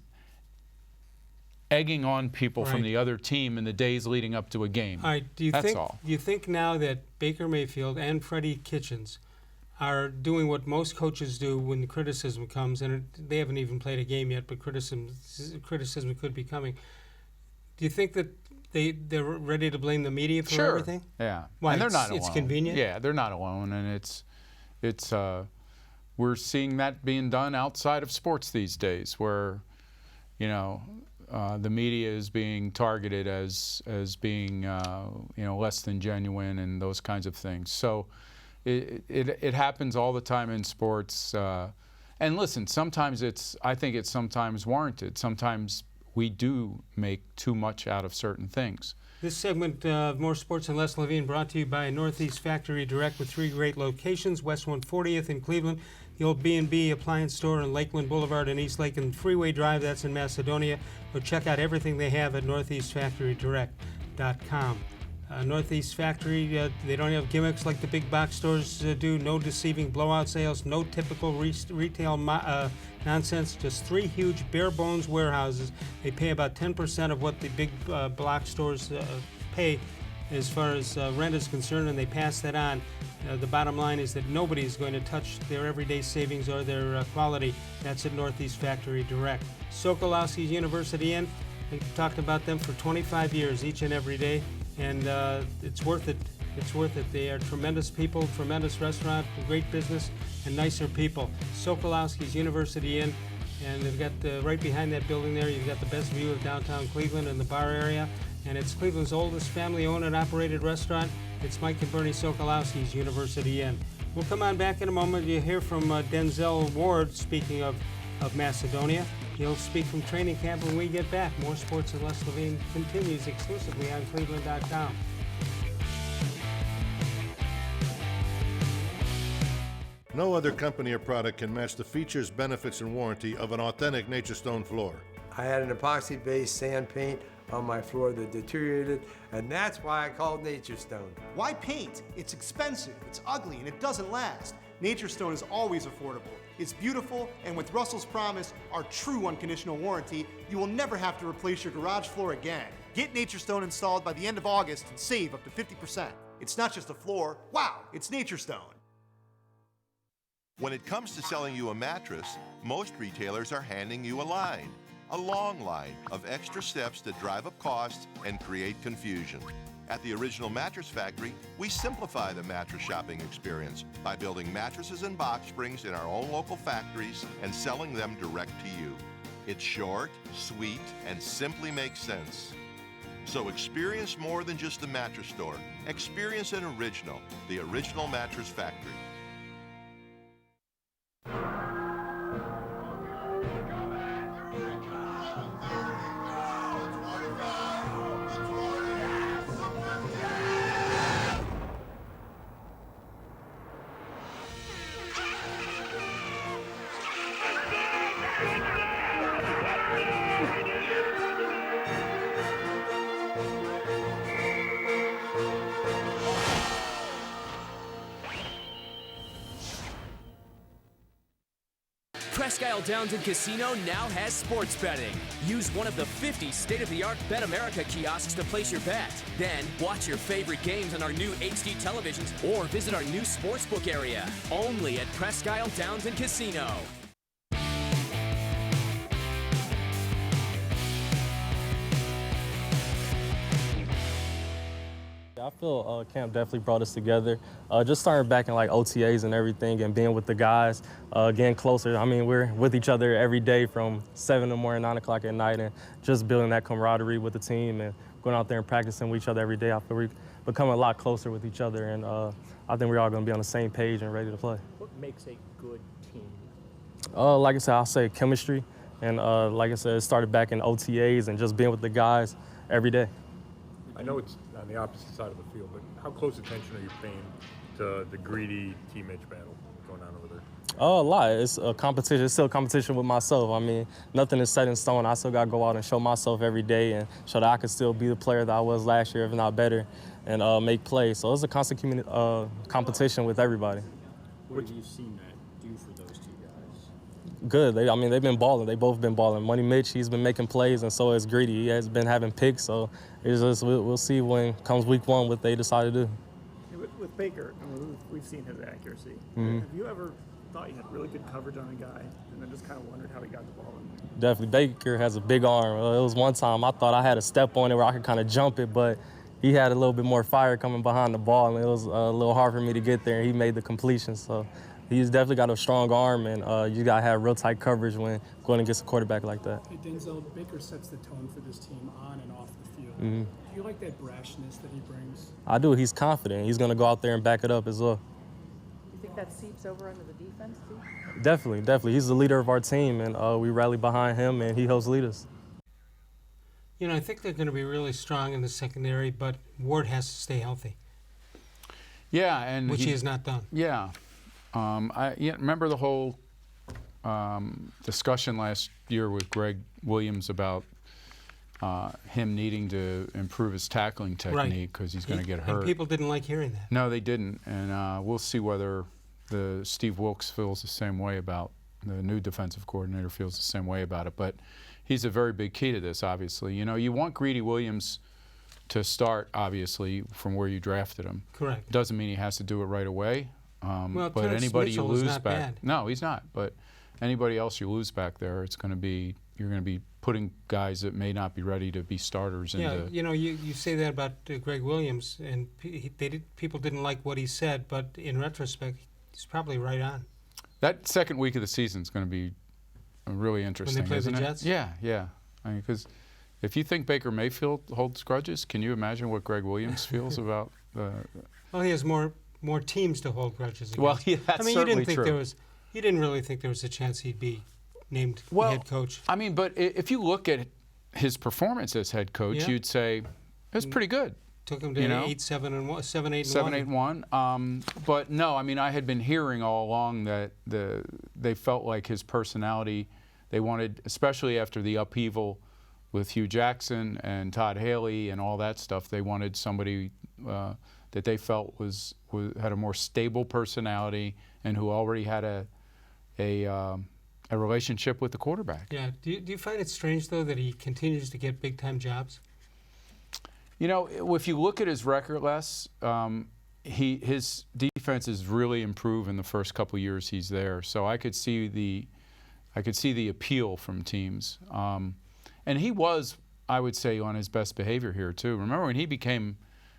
[SPEAKER 2] egging on people from the other team in the days leading up to a game.
[SPEAKER 1] All right, do you think now that Baker Mayfield and Freddie-Kitchens are doing what most coaches do when the criticism comes, and they haven't even played a game yet, but criticism could be coming. Do you think that they're ready to blame the media for everything?
[SPEAKER 2] Yeah.
[SPEAKER 1] Why?
[SPEAKER 2] And they're not alone.
[SPEAKER 1] It's convenient?
[SPEAKER 2] Yeah, they're not alone, and it's we're seeing that being done outside of sports these days, where, you know, the media is being targeted as being, you know, less than genuine and those kinds of things. So it happens all the time in sports. And listen, sometimes I think it's sometimes warranted. Sometimes we do make too much out of certain things.
[SPEAKER 6] This segment of More Sports and Les-Levine brought to you by Northeast Factory Direct with 3 great locations: West 140th in Cleveland, the old B&B Appliance Store on Lakeland Boulevard and East Lakeland Freeway Drive, that's in Macedonia. Or check out everything they have at northeastfactorydirect.com. Northeast Factory, they don't have gimmicks like the big box stores do. No deceiving blowout sales, no typical retail nonsense. Just 3 huge bare bones warehouses. They pay about 10% of what the big block stores pay as far as rent is concerned, and they pass that on. The bottom line is that nobody is going to touch their everyday savings or their quality. That's at Northeast Factory Direct. Sokolowski's University Inn, we've talked about them for 25 years, each and every day. And it's worth it. It's worth it. They are tremendous people, tremendous restaurant, great business, and nicer people. Sokolowski's University Inn, and they've got right behind that building there, you've got the best view of downtown Cleveland and the bar area. And it's Cleveland's oldest family-owned and operated restaurant. It's Mike and Bernie Sokolowski's University Inn. We'll come on back in a moment. You'll hear from Denzel-Ward, speaking of Macedonia. He'll speak from training camp when we get back. More Sports and Les-Levine continues exclusively on cleveland.com.
[SPEAKER 5] No other company or product can match the features, benefits, and warranty of an authentic Nature Stone floor.
[SPEAKER 12] I had an epoxy-based sand paint on my floor that deteriorated, and that's why I called Nature Stone.
[SPEAKER 7] Why paint? It's expensive, it's ugly, and it doesn't last. Nature Stone is always affordable. It's beautiful, and with Russell's Promise, our true unconditional warranty, you will never have to replace your garage floor again. Get Nature Stone installed by the end of August and save up to 50%. It's not just a floor, wow, it's Nature Stone.
[SPEAKER 9] When it comes to selling you a mattress, most retailers are handing you a long line of extra steps that drive up costs and create confusion. At the Original Mattress Factory, we simplify the mattress shopping experience by building mattresses and box springs in our own local factories and selling them direct to you. It's short, sweet, and simply makes sense. So experience more than just a mattress store. Experience an original, the Original Mattress Factory.
[SPEAKER 3] Presque Isle Downton Casino now has sports betting. Use one of the 50 state-of-the-art Bet America kiosks to place your bet. Then, watch your favorite games on our new HD televisions or visit our new sportsbook area. Only at Presque Isle Downton Casino.
[SPEAKER 18] I feel camp definitely brought us together. Just starting back in like OTAs and everything and being with the guys, getting closer. I mean, we're with each other every day from 7 in the morning, 9 o'clock at night, and just building that camaraderie with the team and going out there and practicing with each other every day. I feel we're becoming a lot closer with each other, and I think we're all going to be on the same page and ready to play.
[SPEAKER 16] What makes a good team?
[SPEAKER 18] Like I said, I'll say chemistry, and like I said, it started back in OTAs and just being with the guys every day.
[SPEAKER 17] I know it's on the opposite side of the field, but how close attention are you paying to the greedy teammate battle going on over there?
[SPEAKER 18] A lot. It's a competition. It's still a competition with myself. I mean, nothing is set in stone. I still got to go out and show myself every day and show that I can still be the player that I was last year, if not better, and make plays. So it's a constant competition with everybody.
[SPEAKER 16] What have you seen that do for those two guys?
[SPEAKER 18] Good. They've been balling. They both been balling. Money Mitch, he's been making plays, and so has Greedy. He has been having picks. So it's just we'll see when comes week one what they decide to do.
[SPEAKER 19] With Baker, we've seen his accuracy.
[SPEAKER 18] Mm-hmm.
[SPEAKER 19] Have you ever thought you had really good coverage on a guy and then just kind of wondered how he got the ball in?
[SPEAKER 18] Definitely. Baker has a big arm. It was one time I thought I had a step on it where I could kind of jump it, but he had a little bit more fire coming behind the ball, and it was a little hard for me to get there, and he made the completion. So he's definitely got a strong arm, and you got to have real tight coverage when going against a quarterback like that.
[SPEAKER 20] Hey, Denzel, Baker sets the tone for this team on and off the field.
[SPEAKER 18] Mm-hmm.
[SPEAKER 20] Do you like that brashness that he brings?
[SPEAKER 18] I do. He's confident. He's going to go out there and back it up as well.
[SPEAKER 21] You think that seeps over into the defense, too?
[SPEAKER 18] Definitely. He's the leader of our team, and we rally behind him, and he helps lead us.
[SPEAKER 6] You know, I think they're going to be really strong in the secondary, but Ward has to stay healthy.
[SPEAKER 2] Yeah, and
[SPEAKER 6] which he has not done.
[SPEAKER 2] Yeah. I remember the whole discussion last year with Greg Williams about him needing to improve his tackling technique because he's going to get hurt.
[SPEAKER 6] And people didn't like hearing that.
[SPEAKER 2] No, they didn't. And we'll see whether the Steve Wilkes feels the same way about the new defensive coordinator feels the same way about it. But he's a very big key to this, obviously. You know, you want Greedy Williams to start, obviously, from where you drafted him.
[SPEAKER 6] Correct.
[SPEAKER 2] Doesn't mean he has to do it right away.
[SPEAKER 6] Well,
[SPEAKER 2] but
[SPEAKER 6] Terrence
[SPEAKER 2] anybody
[SPEAKER 6] Mitchell
[SPEAKER 2] you lose
[SPEAKER 6] is not
[SPEAKER 2] back,
[SPEAKER 6] bad.
[SPEAKER 2] no, he's not. But anybody else you lose back there, it's going to be you're going to be putting guys that may not be ready to be starters.
[SPEAKER 6] Yeah,
[SPEAKER 2] into,
[SPEAKER 6] you know, you say that about Greg Williams, and people didn't like what he said, but in retrospect, he's probably right on.
[SPEAKER 2] That second week of the season is going to be really interesting.
[SPEAKER 6] When they play
[SPEAKER 2] isn't
[SPEAKER 6] the
[SPEAKER 2] it?
[SPEAKER 6] Jets?
[SPEAKER 2] Yeah. I mean, because if you think Baker Mayfield holds grudges, can you imagine what Greg Williams feels about?
[SPEAKER 6] Well, he has more teams to hold grudges against.
[SPEAKER 2] Well, yeah, that's certainly true.
[SPEAKER 6] You didn't really think there was a chance he'd be named head coach.
[SPEAKER 2] I mean, but if you look at his performance as head coach, you'd say it was pretty good.
[SPEAKER 1] Took him to
[SPEAKER 2] You know?
[SPEAKER 1] 7-8 and
[SPEAKER 2] 7-8-1. But no, I mean, I had been hearing all along that they felt like his personality, they wanted, especially after the upheaval with Hugh Jackson and Todd Haley and all that stuff, they wanted somebody that they felt had a more stable personality and who already had a relationship with the quarterback.
[SPEAKER 1] Yeah. Do you find it strange, though, that he continues to get big-time jobs?
[SPEAKER 2] You know, if you look at his record, Les, his defense has really improved in the first couple of years he's there. So I could see the appeal from teams. And he was, I would say, on his best behavior here too. Remember when he became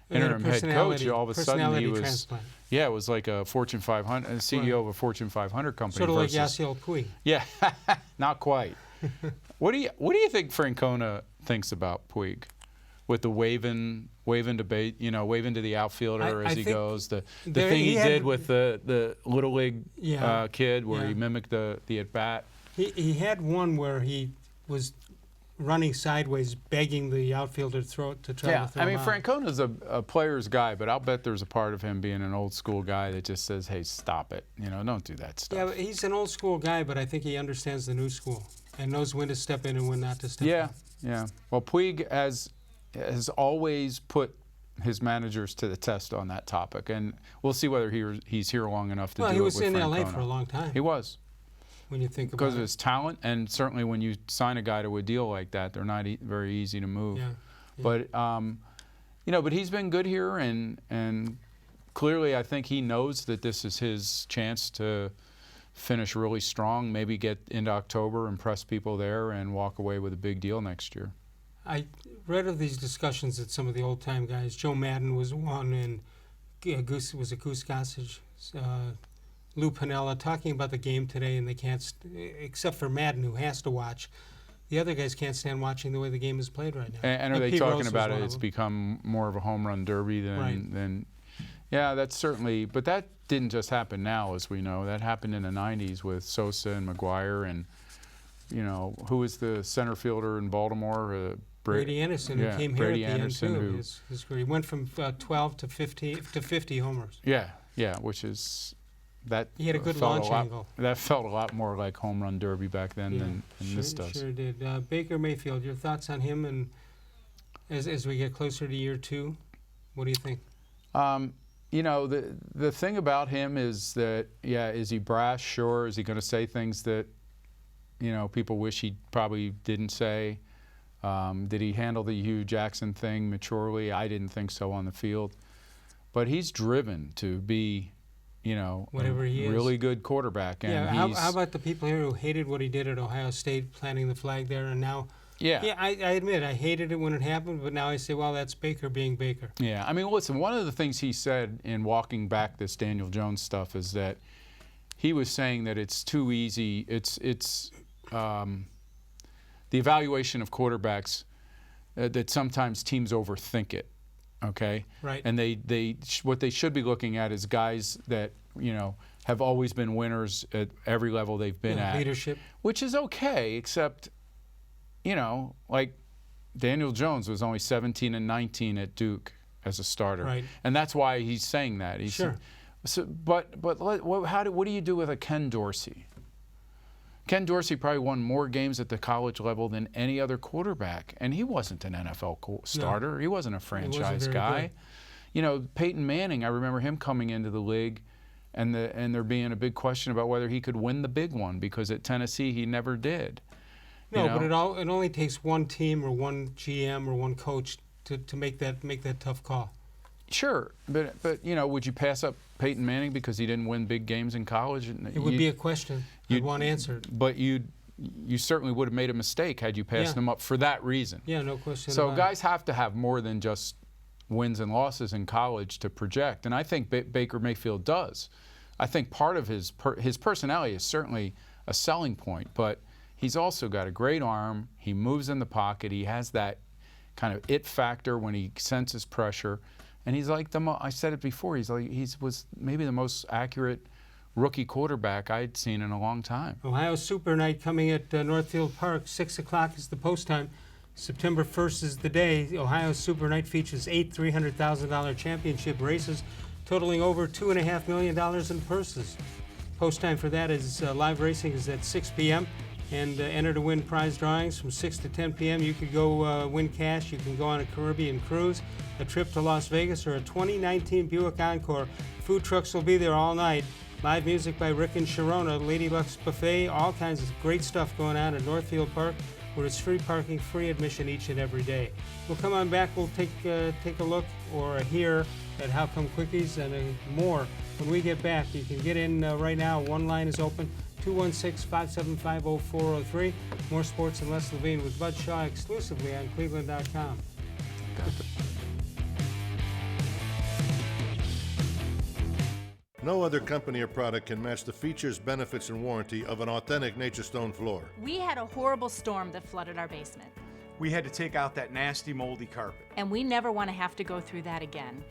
[SPEAKER 2] interim head coach? All of a sudden he was,
[SPEAKER 1] transplant.
[SPEAKER 2] yeah, it was like a Fortune 500, a CEO of a Fortune 500 company.
[SPEAKER 1] Sort of
[SPEAKER 2] versus,
[SPEAKER 1] like Yasiel Puig.
[SPEAKER 2] Yeah, not quite. What do you think Francona thinks about Puig? With the waving debate, you know, waving to the outfielder as he goes. The thing he did with the Little League kid where he mimicked the at-bat.
[SPEAKER 1] He had one where he was running sideways, begging the outfielder to try to throw him out.
[SPEAKER 2] I mean, Francona's a player's guy, but I'll bet there's a part of him being an old school guy that just says, hey, stop it. You know, don't do that stuff.
[SPEAKER 1] Yeah, but he's an old school guy, but I think he understands the new school and knows when to step in and when not to step in.
[SPEAKER 2] Yeah. Well, Puig has always put his managers to the test on that topic, and we'll see whether he's here long enough to do it with Francona.
[SPEAKER 1] Well, he was in L.A. for a long time.
[SPEAKER 2] He was.
[SPEAKER 1] When you think about
[SPEAKER 2] because of his talent, and certainly when you sign a guy to a deal like that, they're not very easy to move.
[SPEAKER 1] Yeah.
[SPEAKER 2] But you know, but he's been good here, and clearly I think he knows that this is his chance to finish really strong, maybe get into October, impress people there, and walk away with a big deal next year.
[SPEAKER 1] I read of these discussions that some of the old-time guys, Joe Madden was one, and Goose Gossage, Lou Piniella, talking about the game today, and they can't, except for Madden, who has to watch. The other guys can't stand watching the way the game is played right now.
[SPEAKER 2] And are they talking about it? It's become more of a home run derby than yeah, that's certainly. But that didn't just happen now, as we know. That happened in the '90s with Sosa and McGuire, and you know, who was the center fielder in Baltimore?
[SPEAKER 1] Brady Anderson, who came here at the end too. He went from 12 to 50 homers.
[SPEAKER 2] Yeah, which is. That
[SPEAKER 1] he had a good launch angle.
[SPEAKER 2] That felt a lot more like home run derby back then than this does.
[SPEAKER 1] Sure did. Baker-Mayfield, your thoughts on him, and as we get closer to year two, what do you think?
[SPEAKER 2] You know, the thing about him is that, is he brash? Sure. Is he going to say things that, you know, people wish he probably didn't say? Did he handle the Hugh Jackson thing maturely? I didn't think so on the field. But he's driven to be, you know,
[SPEAKER 1] whatever he
[SPEAKER 2] really good quarterback. And
[SPEAKER 1] how about the people here who hated what he did at Ohio State, planting the flag there, and now? I admit I hated it when it happened, but now I say, well, that's Baker being Baker.
[SPEAKER 2] Yeah, I mean, listen, one of the things he said in walking back this Daniel Jones stuff is that he was saying that it's too easy. It's the evaluation of quarterbacks that sometimes teams overthink it. Okay.
[SPEAKER 1] Right.
[SPEAKER 2] And what they should be looking at is guys that, you know, have always been winners at every level they've been at.
[SPEAKER 1] Leadership.
[SPEAKER 2] Which is okay, except, you know, like Daniel Jones was only 17 and 19 at Duke as a starter.
[SPEAKER 1] Right.
[SPEAKER 2] And that's why he's saying that.
[SPEAKER 1] Sure.
[SPEAKER 2] So, but what do you do with a Ken Dorsey? Ken Dorsey probably won more games at the college level than any other quarterback, and he wasn't an NFL starter. No. He wasn't a franchise guy.
[SPEAKER 1] Good.
[SPEAKER 2] You know, Peyton Manning, I remember him coming into the league, and there being a big question about whether he could win the big one, because at Tennessee he never did.
[SPEAKER 1] No, but it only takes one team or one GM or one coach to make that tough call.
[SPEAKER 2] Sure, but you know, would you pass up Peyton Manning because he didn't win big games in college?
[SPEAKER 1] It would be a question you'd want answered.
[SPEAKER 2] But you certainly would have made a mistake had you passed him up for that reason.
[SPEAKER 1] Yeah, no question.
[SPEAKER 2] So guys have to have more than just wins and losses in college to project, and I think Baker Mayfield does. I think part of his personality is certainly a selling point, but he's also got a great arm. He moves in the pocket. He has that kind of it factor when he senses pressure. And he's like I said it before. He was maybe the most accurate rookie quarterback I'd seen in a long time.
[SPEAKER 1] Ohio Super Night coming at Northfield Park. 6 o'clock is the post time.
[SPEAKER 6] September 1st is the day. Ohio's Super Night features 8 $300,000 championship races, totaling over $2.5 million in purses. Post time for that is live racing is at 6 p.m. and enter to win prize drawings from 6 to 10 p.m. You could go win cash. You can go on a Caribbean cruise, a trip to Las Vegas, or a 2019 Buick Encore. Food trucks will be there all night. Live music by Rick and Sharona, Lady Luck's Buffet, all kinds of great stuff going on at Northfield Park, where it's free parking, free admission each and every day. We'll come on back. We'll take a look or hear at How Come Quickies and more when we get back. You can get in right now. One line is open, 216-575-0403. More Sports and Les-Levine with Bud Shaw exclusively on cleveland.com.
[SPEAKER 5] No other company or product can match the features, benefits, and warranty of an authentic Nature Stone floor.
[SPEAKER 8] We had a horrible storm that flooded our basement.
[SPEAKER 22] We had to take out that nasty moldy carpet.
[SPEAKER 8] And we never want to have to go through that again.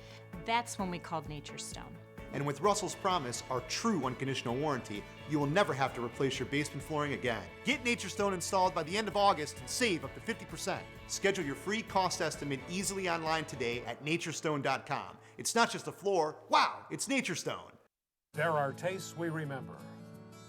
[SPEAKER 8] That's when we called Nature Stone.
[SPEAKER 7] And with Russell's Promise, our true unconditional warranty, you will never have to replace your basement flooring again. Get Nature Stone installed by the end of August and save up to 50%. Schedule your free cost estimate easily online today at naturestone.com. It's not just a floor, wow, it's Nature Stone.
[SPEAKER 23] There are tastes we remember.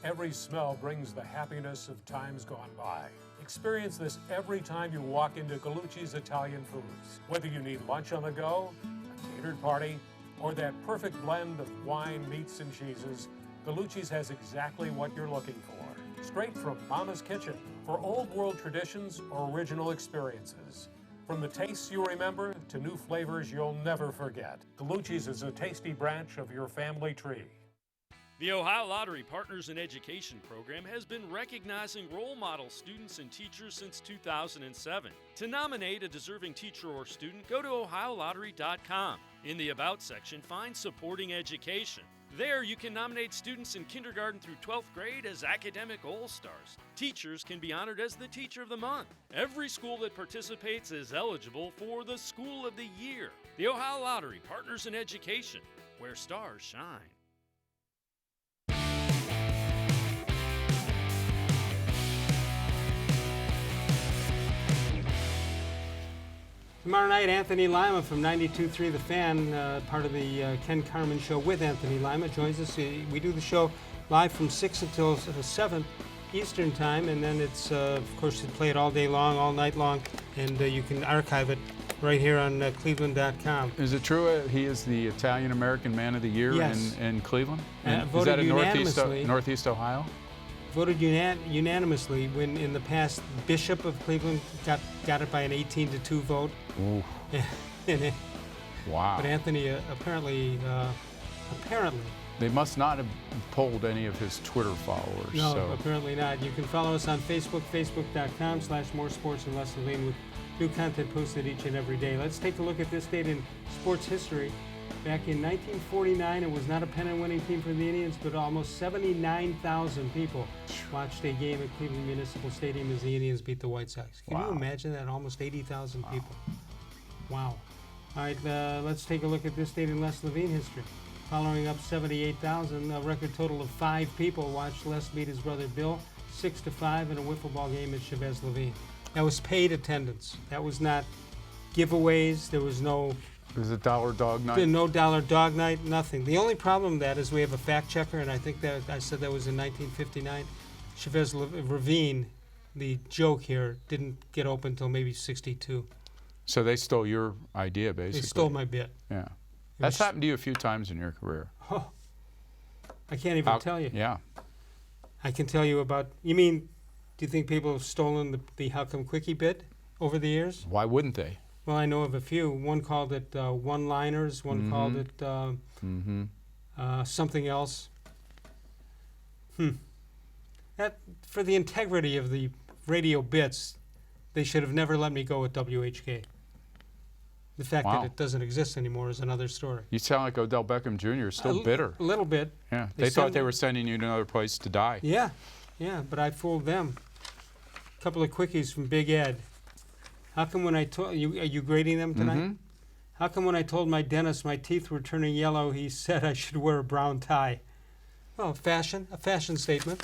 [SPEAKER 23] Every smell brings the happiness of times gone by. Experience this every time you walk into Gallucci's Italian Foods. Whether you need lunch on the go, a catered party, or that perfect blend of wine, meats, and cheeses, Gallucci's has exactly what you're looking for. Straight from Mama's Kitchen for old world traditions or original experiences. From the tastes you remember to new flavors you'll never forget. Gallucci's is a tasty branch of your family tree.
[SPEAKER 4] The Ohio Lottery Partners in Education program has been recognizing role model students and teachers since 2007. To nominate a deserving teacher or student, go to OhioLottery.com. In the About section, find Supporting Education. There, you can nominate students in kindergarten through 12th grade as academic all-stars. Teachers can be honored as the Teacher of the Month. Every school that participates is eligible for the School of the Year. The Ohio Lottery Partners in Education, where stars shine.
[SPEAKER 6] Tomorrow night, Anthony Lima from 92.3 The Fan, part of the Ken Carman Show with Anthony Lima, joins us. We do the show live from 6 until 7 Eastern Time, and then it's, of course, you play it all day long, all night long, and you can archive it right here on cleveland.com.
[SPEAKER 2] Is it true he is the Italian-American Man of the Year in Cleveland? Is that in Northeast Ohio?
[SPEAKER 6] Voted unanimously when in the past Bishop of Cleveland got it by an 18-2 vote.
[SPEAKER 2] Ooh. Wow.
[SPEAKER 6] But Anthony apparently
[SPEAKER 2] they must not have polled any of his Twitter followers.
[SPEAKER 6] No,
[SPEAKER 2] so.
[SPEAKER 6] Apparently not. You can follow us on Facebook, facebook.com/more-sports-and-les-levine with new content posted each and every day. Let's take a look at this date in sports history. Back in 1949, it was not a pennant winning team for the Indians, but almost 79,000 people watched a game at Cleveland Municipal Stadium as the Indians beat the White Sox. Can you imagine that? Almost 80,000 people. Wow. All right, let's take a look at this date in Les-Levine history. Following up 78,000, a record total of 5 people watched Les beat his brother Bill 6-5 in a wiffle ball game at Chavez-Levine. That was paid attendance. That was not giveaways. There was no...
[SPEAKER 2] It was a dollar dog night?
[SPEAKER 6] No dollar dog night, nothing. The only problem with that is we have a fact checker, and I think that I said that was in 1959. Chavez-Ravine, the joke here, didn't get open until maybe 62.
[SPEAKER 2] So they stole your idea, basically?
[SPEAKER 6] They stole my bit.
[SPEAKER 2] Yeah. That's happened to you a few times in your career.
[SPEAKER 6] Oh, I can't even tell you.
[SPEAKER 2] Yeah.
[SPEAKER 6] I can tell you about, you mean, do you think people have stolen the How Come Quickie bit over the years?
[SPEAKER 2] Why wouldn't they?
[SPEAKER 6] Well, I know of a few. One called it one-liners. One called it something else. That, for the integrity of the radio bits, they should have never let me go with WHK. The fact that it doesn't exist anymore is another story.
[SPEAKER 2] You sound like Odell-Beckham-Jr. Still bitter.
[SPEAKER 6] A little bit.
[SPEAKER 2] Yeah. They thought they were sending you to another place to die.
[SPEAKER 6] Yeah. Yeah, but I fooled them. A couple of quickies from Big Ed. How come when I told you, are you grading them tonight? How come when I told my dentist my teeth were turning yellow, he said I should wear a brown tie? Well, a fashion statement.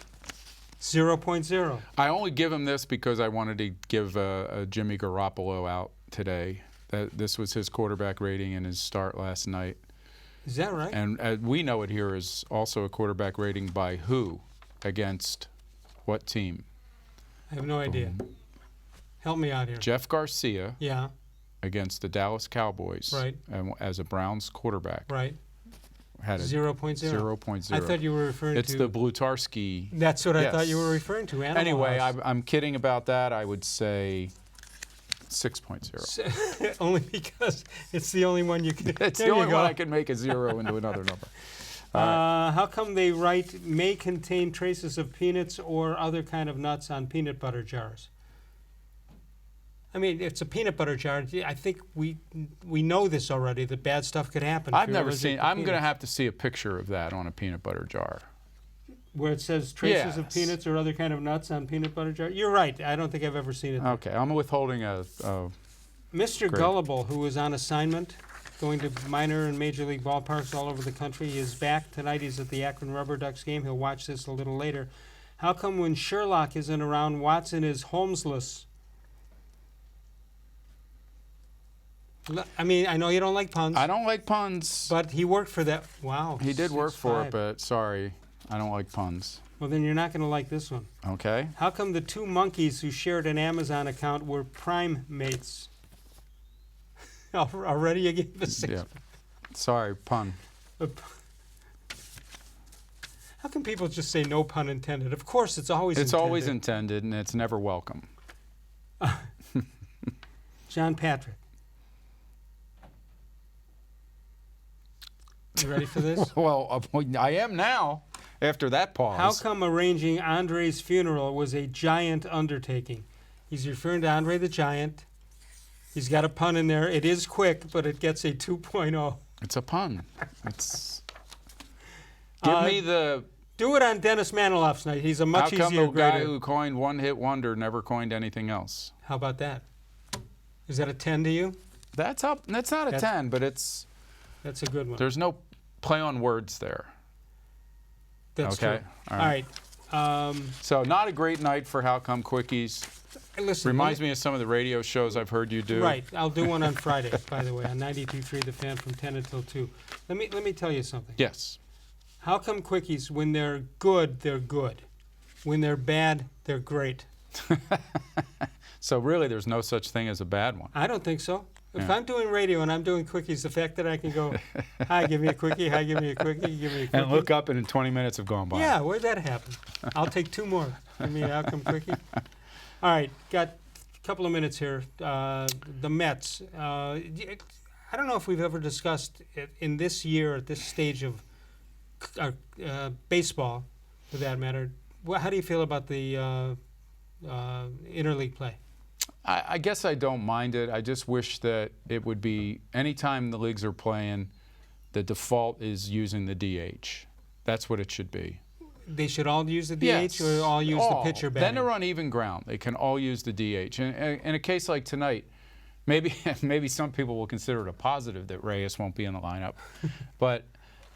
[SPEAKER 6] 0.0.
[SPEAKER 2] I only give him this because I wanted to give Jimmy Garoppolo out today. This was his quarterback rating in his start last night.
[SPEAKER 6] Is that right?
[SPEAKER 2] And we know it here is also a quarterback rating by who against what team?
[SPEAKER 6] I have no idea. Help me out here.
[SPEAKER 2] Jeff Garcia.
[SPEAKER 6] Yeah.
[SPEAKER 2] Against the Dallas Cowboys.
[SPEAKER 6] Right.
[SPEAKER 2] As a Browns quarterback.
[SPEAKER 6] Right.
[SPEAKER 2] Had a
[SPEAKER 6] 0.0.
[SPEAKER 2] 0.0.
[SPEAKER 6] I thought you were referring
[SPEAKER 2] it's
[SPEAKER 6] to.
[SPEAKER 2] It's the Blutarski.
[SPEAKER 6] That's what I thought you were referring to. Animal
[SPEAKER 2] anyway,
[SPEAKER 6] House.
[SPEAKER 2] I'm kidding about that. I would say 6.0.
[SPEAKER 6] Only because it's the only one you can.
[SPEAKER 2] It's the only one I can make a 0 into another number.
[SPEAKER 6] How come they write may contain traces of peanuts or other kind of nuts on peanut butter jars? I mean, it's a peanut butter jar. I think we know this already, that bad stuff could happen.
[SPEAKER 2] I've never seen. I'm going to have to see a picture of that on a peanut butter jar.
[SPEAKER 6] Where it says traces of peanuts or other kind of nuts on peanut butter jar? You're right. I don't think I've ever seen it.
[SPEAKER 2] Okay, I'm withholding a
[SPEAKER 6] Mr. Gullible, who was on assignment, going to minor and major league ballparks all over the country, is back tonight. He's at the Akron Rubber Ducks game. He'll watch this a little later. How come when Sherlock isn't around, Watson is Holmesless? I mean, I know you don't like puns.
[SPEAKER 2] I don't like puns.
[SPEAKER 6] But he worked for that. Wow.
[SPEAKER 2] He did work for it, but sorry, I don't like puns.
[SPEAKER 6] Well, then you're not going to like this one.
[SPEAKER 2] Okay.
[SPEAKER 6] How come the two monkeys who shared an Amazon account were prime mates? Already you gave us 6.
[SPEAKER 2] Yeah. Sorry, pun.
[SPEAKER 6] How can people just say no pun intended? Of course, it's always intended.
[SPEAKER 2] It's always intended, and it's never welcome.
[SPEAKER 6] John Patrick. You ready for this?
[SPEAKER 2] Well, I am now, after that pause.
[SPEAKER 6] How come arranging Andre's funeral was a giant undertaking? He's referring to Andre the Giant. He's got a pun in there. It is quick, but it gets a 2.0.
[SPEAKER 2] It's a pun. It's. Give me the.
[SPEAKER 6] Do it on Dennis Maniloff's night. He's a much easier
[SPEAKER 2] grader. How come the guy
[SPEAKER 6] grader.
[SPEAKER 2] who coined One Hit Wonder never coined anything else?
[SPEAKER 6] How about that? Is that a 10 to you?
[SPEAKER 2] That's up. That's not a 10, but it's.
[SPEAKER 6] That's a good one.
[SPEAKER 2] There's no play on words there.
[SPEAKER 6] That's
[SPEAKER 2] okay.
[SPEAKER 6] True. All right.
[SPEAKER 2] So not a great night for How Come Quickies.
[SPEAKER 6] Listen,
[SPEAKER 2] reminds me of some of the radio shows I've heard you do.
[SPEAKER 6] Right. I'll do one on Friday, by the way, on 92.3 The Fan from 10 until 2. Let me tell you something.
[SPEAKER 2] Yes.
[SPEAKER 6] How come quickies, when they're good, they're good. When they're bad, they're great.
[SPEAKER 2] So really there's no such thing as a bad one.
[SPEAKER 6] I don't think so. If I'm doing radio and I'm doing quickies, the fact that I can go, hi, give me a quickie, hi, give me a quickie, give me a quickie.
[SPEAKER 2] And look up and 20 minutes have gone by.
[SPEAKER 6] Yeah, where'd that happen? I'll take 2 more. Give me an outcome quickie. All right, got a couple of minutes here. The Mets. I don't know if we've ever discussed it in this year, at this stage of baseball, for that matter. How do you feel about the interleague play?
[SPEAKER 2] I guess I don't mind it. I just wish that it would be anytime the leagues are playing, the default is using the DH. That's what it should be.
[SPEAKER 6] They should all use the DH,
[SPEAKER 2] yes,
[SPEAKER 6] or all use the pitcher batting?
[SPEAKER 2] Then they're on even ground. They can all use the DH. And in a case like tonight, maybe some people will consider it a positive that Reyes won't be in the lineup. But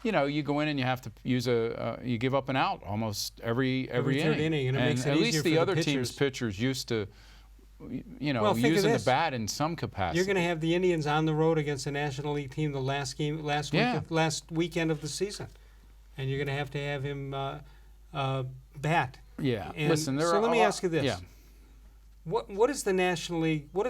[SPEAKER 2] you know, you go in and you have to use you give up an out almost every
[SPEAKER 6] third inning, and it makes it
[SPEAKER 2] at
[SPEAKER 6] easier
[SPEAKER 2] least
[SPEAKER 6] for
[SPEAKER 2] the other
[SPEAKER 6] pitchers.
[SPEAKER 2] team's pitchers used to, using the bat in some capacity.
[SPEAKER 6] You're going to have the Indians on the road against a National League team the last weekend of the season, and you're going to have him bat.
[SPEAKER 2] Yeah.
[SPEAKER 6] And
[SPEAKER 2] listen,
[SPEAKER 6] let me ask you this.
[SPEAKER 2] Yeah.
[SPEAKER 6] What is the National League? What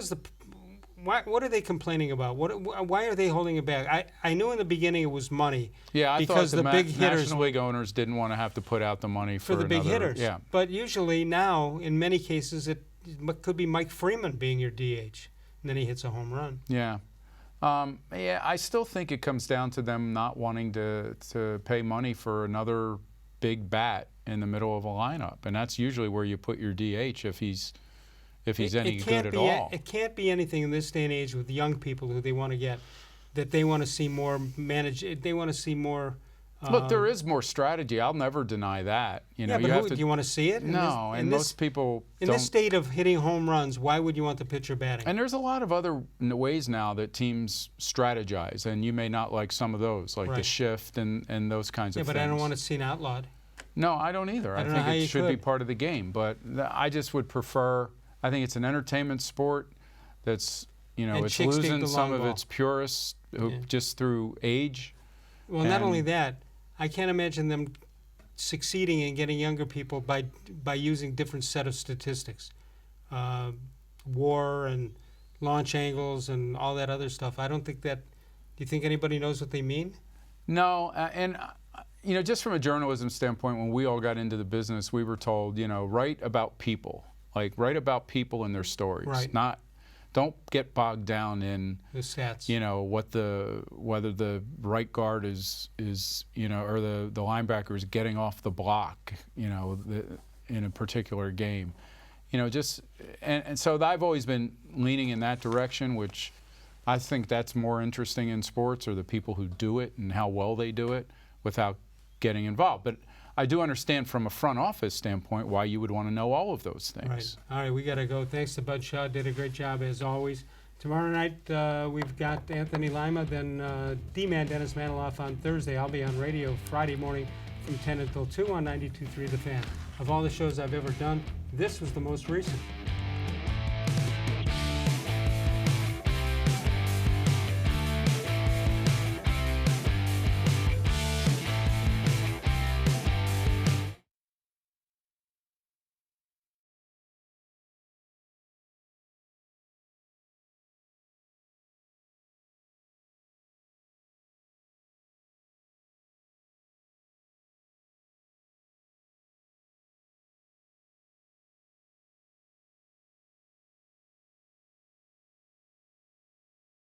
[SPEAKER 6] are they complaining about? Why are they holding it back? I knew in the beginning it was money.
[SPEAKER 2] Yeah,
[SPEAKER 6] because
[SPEAKER 2] thought
[SPEAKER 6] the big hitters,
[SPEAKER 2] National League owners didn't want to have to put out the money for
[SPEAKER 6] the big hitters.
[SPEAKER 2] Yeah.
[SPEAKER 6] But usually now, in many cases, it could be Mike Freeman being your DH, and then he hits a home run.
[SPEAKER 2] Yeah. I still think it comes down to them not wanting to pay money for another big bat in the middle of a lineup, and that's usually where you put your DH if he's any good at all.
[SPEAKER 6] It can't be anything in this day and age with young people who they want to get, that they want to see more managed. They want to see more.
[SPEAKER 2] Look, there is more strategy. I'll never deny that. You know,
[SPEAKER 6] but do you want to see it?
[SPEAKER 2] No, and most people
[SPEAKER 6] in this state of hitting home runs, why would you want the pitcher batting?
[SPEAKER 2] And there's a lot of other ways now that teams strategize, and you may not like some of those, like the shift and those kinds of things.
[SPEAKER 6] Yeah, but I don't want to see it outlawed.
[SPEAKER 2] No, I don't either. I
[SPEAKER 6] don't know
[SPEAKER 2] think
[SPEAKER 6] how
[SPEAKER 2] it
[SPEAKER 6] you
[SPEAKER 2] should be
[SPEAKER 6] could.
[SPEAKER 2] part of the game, but I just would prefer. I think it's an entertainment sport that's, you know,
[SPEAKER 6] And
[SPEAKER 2] it's
[SPEAKER 6] chicks dig
[SPEAKER 2] losing
[SPEAKER 6] the
[SPEAKER 2] some
[SPEAKER 6] long
[SPEAKER 2] of
[SPEAKER 6] ball.
[SPEAKER 2] its purists just through age.
[SPEAKER 6] Well, not
[SPEAKER 2] And-
[SPEAKER 6] only that, I can't imagine them succeeding in getting younger people by using different set of statistics, WAR and launch angles and all that other stuff. I don't think that. Do you think anybody knows what they mean?
[SPEAKER 2] No, and you know, just from a journalism standpoint, when we all got into the business, we were told, you know, write about people, like write about people and their stories,
[SPEAKER 6] Right.
[SPEAKER 2] Don't get bogged down in
[SPEAKER 6] the stats.
[SPEAKER 2] You know whether the right guard is you know, or the linebacker is getting off the block, you know, in a particular game, you know, just and so I've always been leaning in that direction, which I think that's more interesting in sports, or the people who do it and how well they do it without getting involved. But I do understand from a front office standpoint why you would want to know all of those things.
[SPEAKER 6] Right. All right, we got to go. Thanks to Bud Shaw. Did a great job as always. Tomorrow night we've got Anthony Lima, then D-Man Dennis Maniloff on Thursday. I'll be on radio Friday morning from 10 until 2 on 92.3 The Fan. Of all the shows I've ever done, this was the most recent.